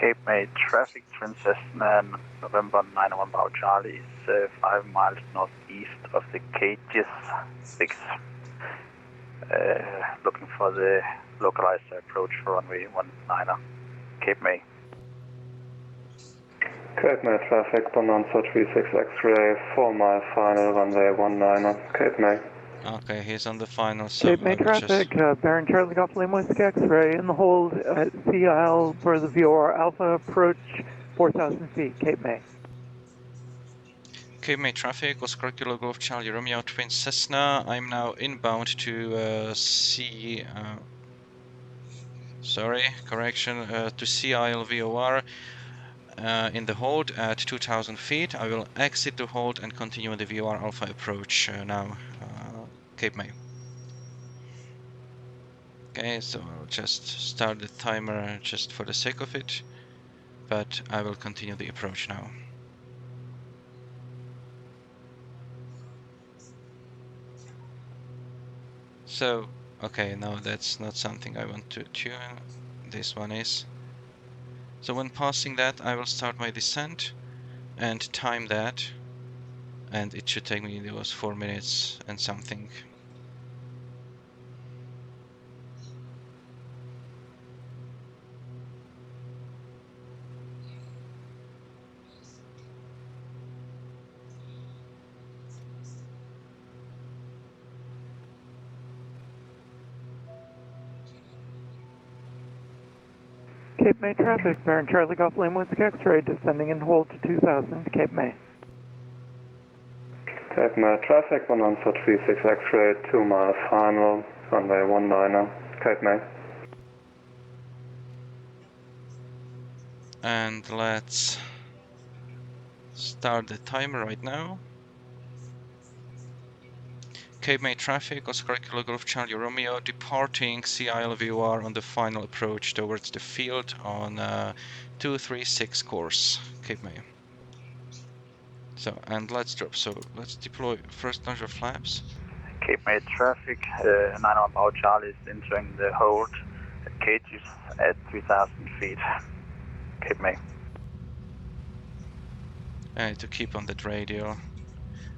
Cape May traffic, Twin Cessna, November 91 Bravo Charlie is 5 miles northeast of the Cages 6. Looking for the localized approach for runway 19er, Cape May. Cape May traffic, Bonanza 36 X-ray, 4 mile final, runway 19er, Cape May. Okay, he's on the final, so Cape May I will traffic, Baron Charlie Golf Lima Whiskey X-ray in the hold at Sea Isle for the VOR Alpha approach 4,000 feet, Cape May. Cape May traffic, Oscar Kilo Golf Charlie Romeo Twin Cessna. I'm now inbound to Sea Isle VOR in the hold at 2,000 feet. I will exit the hold and continue the VOR Alpha approach now, Cape May. Okay, so I'll just start the timer just for the sake of it, but I will continue the approach now. So, okay, no, that's not something I want to tune. This one is. So when passing that, I will start my descent and time that, and it should take me those 4 minutes and something. Cape May traffic, Baron Charlie Golf Lima Whiskey X-ray descending in hold to 2,000, Cape May. Cape May traffic, Bonanza 36 X-ray, 2 mile final, runway 19er, Cape May. And let's start the timer right now. Cape May traffic, Oscar Kilo Golf Charlie Romeo, departing Sea Isle VOR on the final approach towards the field on 236 course, Cape May. So, and let's drop, so let's deploy first launch of flaps. Cape May traffic, 91 Bravo Charlie is entering the hold at Cages at 3,000 feet, Cape May. I need to keep on that radial.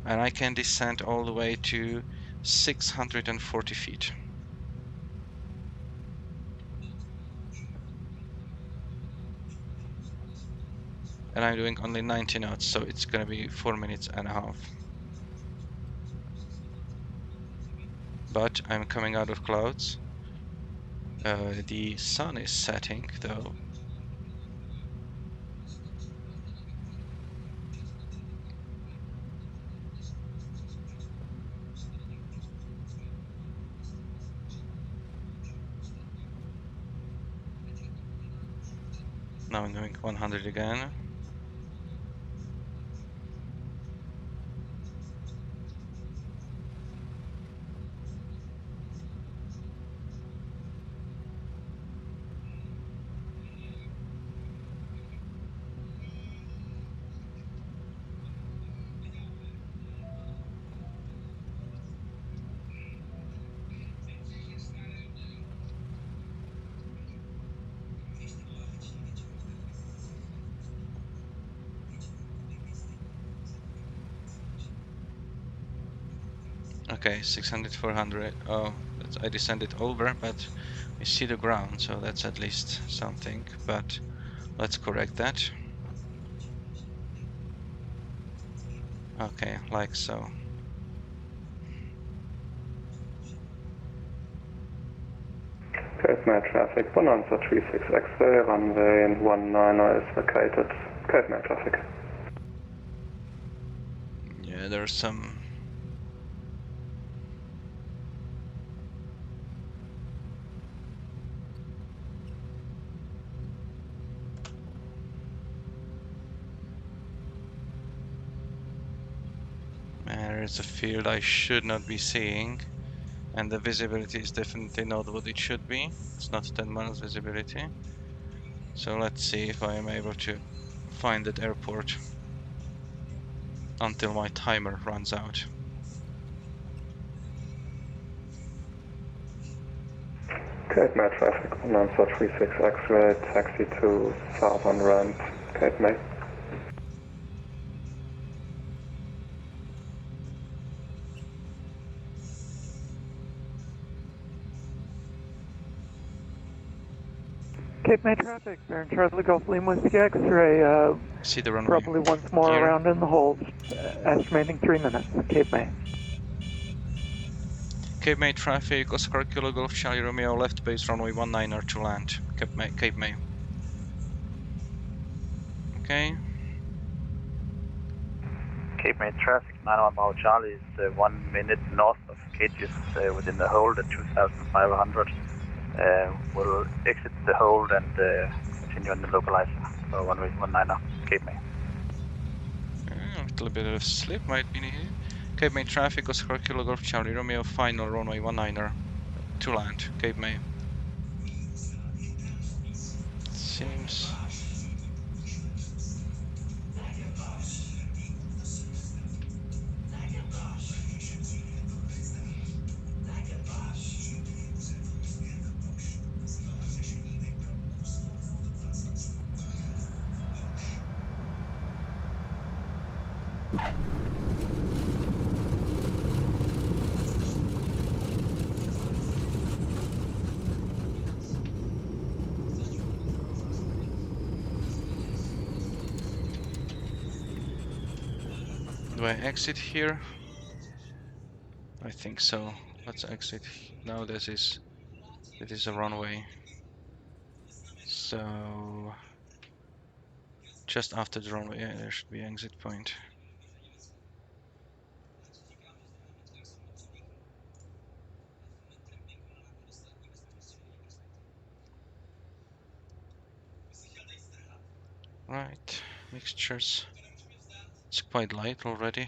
And I can descend all the way to 640 feet. And I'm doing only 90 knots, so it's gonna be 4 minutes and a half. But I'm coming out of clouds. The sun is setting though. Now I'm doing 100 again. Okay, 600, 400. Oh, I descended over, but we see the ground, so that's at least something. But let's correct that. Okay, like so. Cape May traffic, Bonanza 36 X-ray, runway 19er is vacated. Cape May traffic. Yeah, there's some. There's a field I should not be seeing, and the visibility is definitely not what it should be. It's not 10 miles visibility. So let's see if I am able to find that airport until my timer runs out. Cape May traffic, 19436 X-ray, taxi to south on ramp, Cape May. Cape May traffic, Baron Charlie Golf Lima Whiskey X-ray, See the runway. probably once more Here. around in the hold, estimating 3 minutes, Cape May. Cape May traffic, Oscar Kilo Golf Charlie Romeo, left base runway 19er to land, Cape May. Okay. Cape May traffic, 91 Bravo Charlie is 1 minute north of cages within the hold at 2,500. We'll exit the hold and continue on the localizer for runway 19er, Cape May. A little bit of slip might be needed. Cape May traffic, Oscar Kilo Golf Charlie Romeo, final runway 19er to land, Cape May. Seems... Do I exit here? I think so. Let's exit. Now this is a runway. So just after the runway, yeah, there should be an exit point. Right, mixtures. It's quite light already.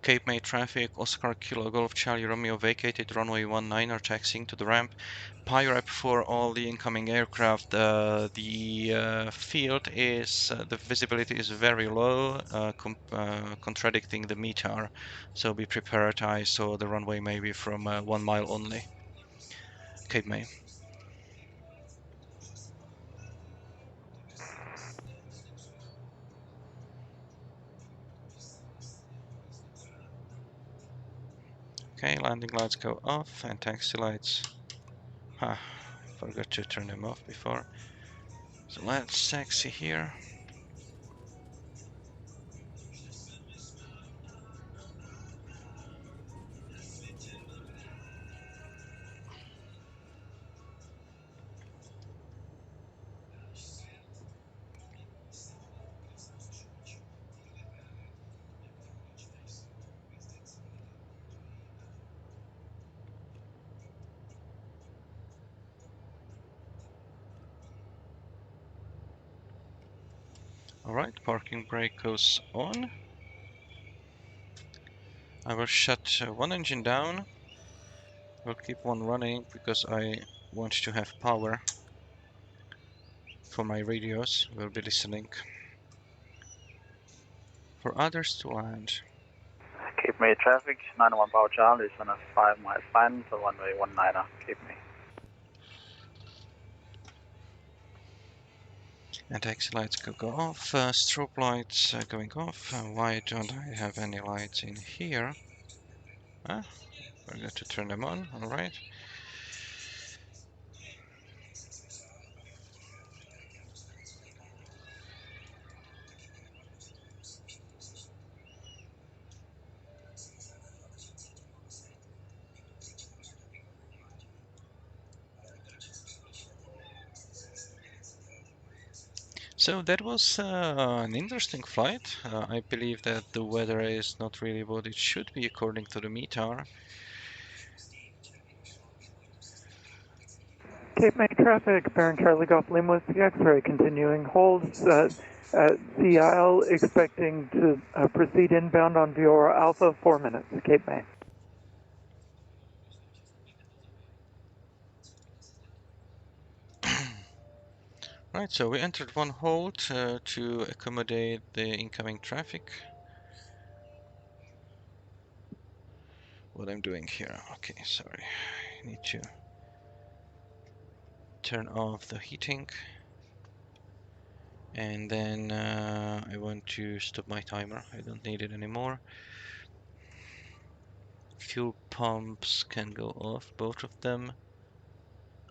Cape May traffic, Oscar Kilo Golf Charlie Romeo vacated runway 19er, taxiing to the ramp. PIREP for all the incoming aircraft. The field is, the visibility is very low, contradicting the METAR. So be prepared, I saw the runway maybe from 1 mile only. Cape May. Okay, landing lights go off and taxi lights. Forgot to turn them off before. So let's taxi here. Alright, parking brake goes on. I will shut one engine down. We'll keep one running because I want to have power for my radios. We'll be listening for others to land. Cape May traffic, 91 Bravo Charlie is on a 5-mile final for runway 19er, Cape May. And taxi lights go off, strobe lights going off. Why don't I have any lights in here? Forgot to turn them on, alright. So that was an interesting flight. I believe that the weather is not really what it should be according to the METAR. Cape May traffic, Baron Charlie Golf Lima Whiskey X-ray, continuing holds at Sea Isle, expecting to proceed inbound on VOR Alpha, 4 minutes, Cape May. Right, so we entered one hold to accommodate the incoming traffic. What I'm doing here, okay, sorry, I need to turn off the heating, and then I want to stop my timer. I don't need it anymore. Fuel pumps can go off, both of them.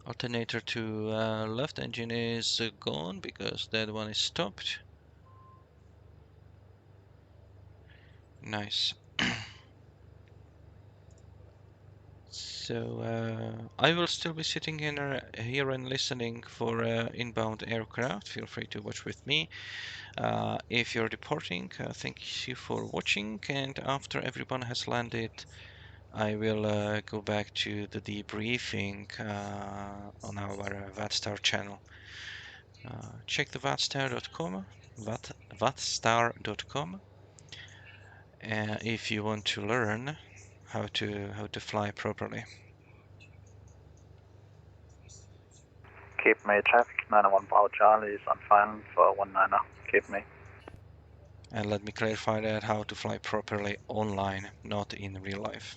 Alternator to left engine is gone because that one is stopped. Nice. So I will still be sitting in here and listening for inbound aircraft. Feel free to watch with me. If you're departing, thank you for watching, and after everyone has landed, I will go back to the debriefing on our VATSTAR channel. Check the VATSTAR.com, VATSTAR.com, if you want to learn how to fly properly. Cape May traffic, 91 Bravo Charlie is on final for 19er, Cape May. And let me clarify that, how to fly properly online, not in real life.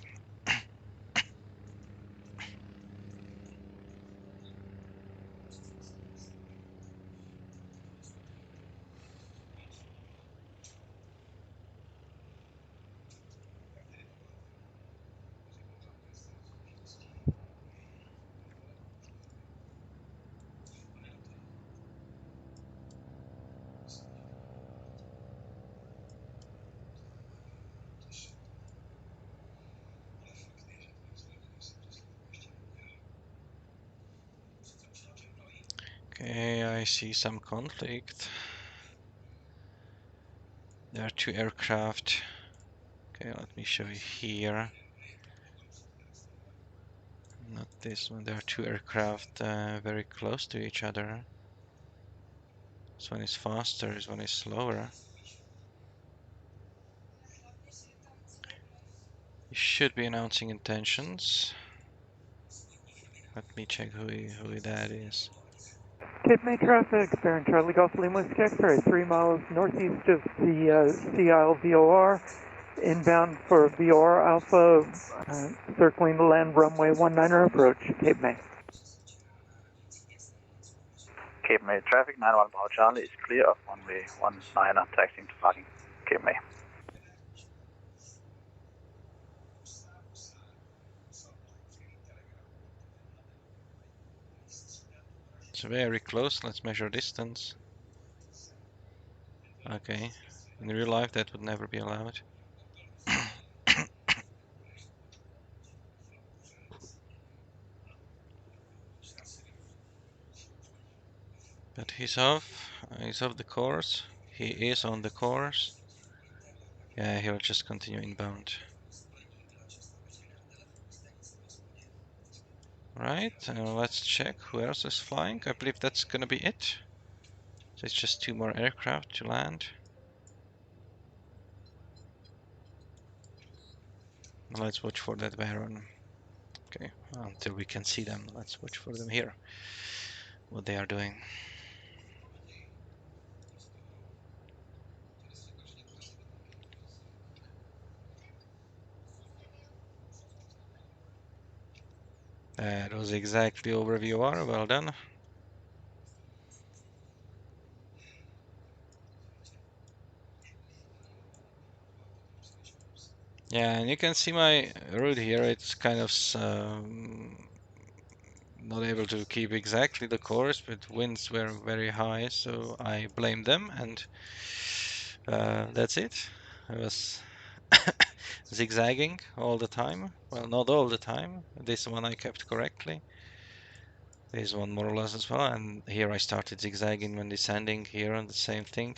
Okay, I see some conflict. There are two aircraft. Okay, let me show you here. Not this one. There are two aircraft very close to each other. This one is faster, this one is slower. He should be announcing intentions. Let me check who that is. Cape May traffic, bearing Charlie Golf Lima Whiskey X-ray, 3 miles northeast of the Sea Isle VOR, inbound for VOR Alpha, circling the land runway 19er approach, Cape May. Cape May traffic, 91 Bravo Charlie is clear of runway 19er, taxiing to parking, Cape May. It's very close. Let's measure distance. Okay. In real life, that would never be allowed. But he's off. He's off the course. He is on the course. Yeah, he'll just continue inbound. Right, let's check who else is flying. I believe that's gonna be it. So it's just two more aircraft to land. Let's watch for that Baron. Okay, until we can see them, let's watch for them here. What they are doing. That was exactly over VOR, well done. Yeah, and you can see my route here, it's kind of not able to keep exactly the course, but winds were very high, so I blame them, and that's it. I was zigzagging all the time. Well, not all the time. This one I kept correctly. This one more or less as well, and here I started zigzagging when descending here on the same thing.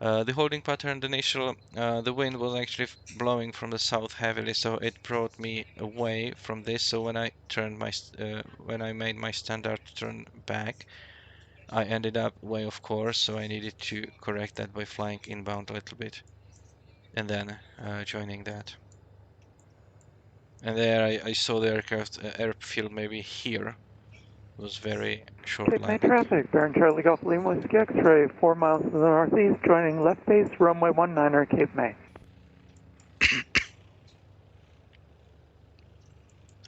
The holding pattern, the initial, the wind was actually blowing from the south heavily, so it brought me away from this. So when I turned my, when I made my standard turn back, I ended up way off course. So I needed to correct that by flying inbound a little bit, and then joining that. And there I saw the aircraft airfield maybe here. was very short Cape May landing. traffic, Baron Charlie Golf Lima Whiskey X-ray, 4 miles to the northeast, joining left base, runway 19er, Cape May.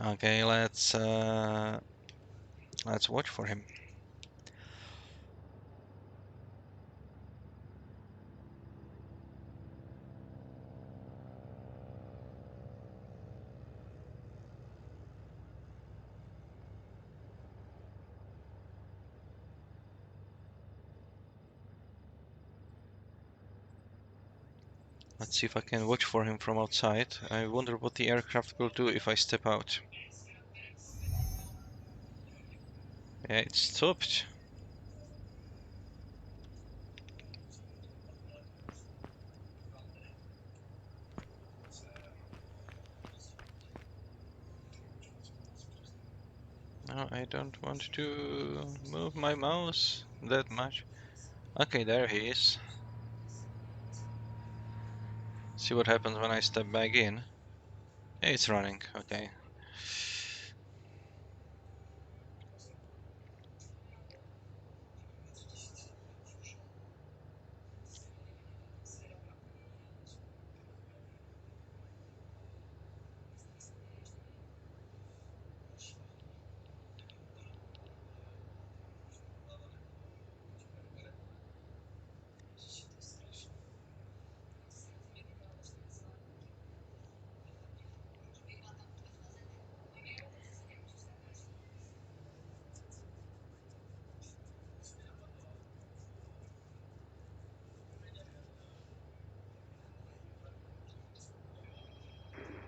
Okay, let's watch for him. Let's see if I can watch for him from outside. I wonder what the aircraft will do if I step out. Yeah, it stopped. No, I don't want to move my mouse that much. Okay, there he is. See what happens when I step back in. Hey, it's running, okay.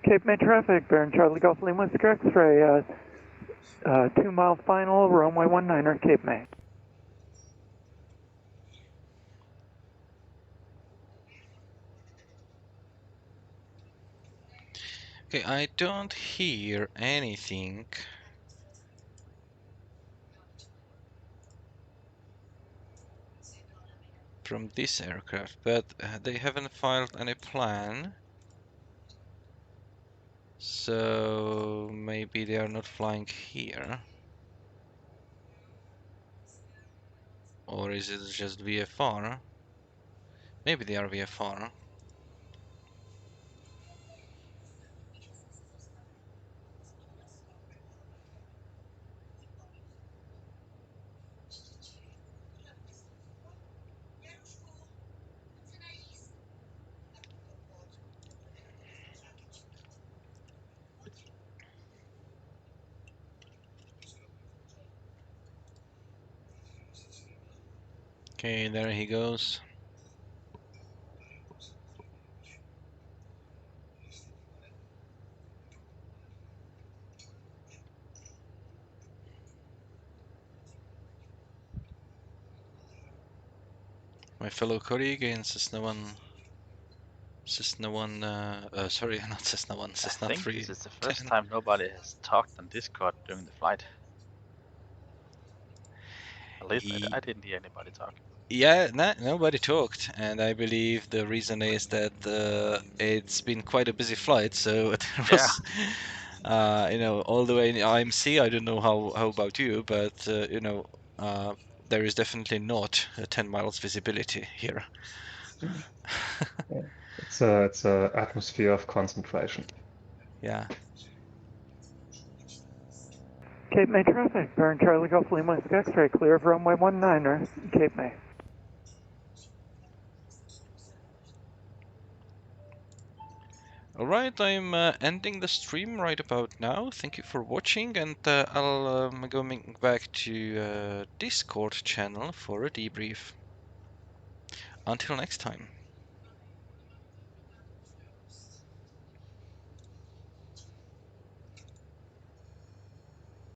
Cape May traffic, Baron Charlie Golf Lima Whiskey X-ray, 2 mile final, runway 19er, Cape May. Okay, I don't hear anything. From this aircraft, but they haven't filed any plan. So maybe they are not flying here. Or is it just VFR? Maybe they are VFR. Okay, there he goes. My fellow colleague in Cessna 1. Sorry, not Cessna 1, Cessna 3. I think this is the first time nobody has talked on Discord during the flight. At least I didn't hear anybody talk. Yeah, nobody talked, and I believe the reason is that it's been quite a busy flight, so there was, you know, all the way in IMC. I don't know how about you, but you know, there is definitely not 10 miles visibility here. Yeah. It's a atmosphere of concentration. Yeah. Cape May traffic, Baron Charlie Golf Lima Whiskey X-ray, clear of runway 19er, Cape May. Alright, I'm ending the stream right about now. Thank you for watching, and I'll going back to Discord channel for a debrief. Until next time.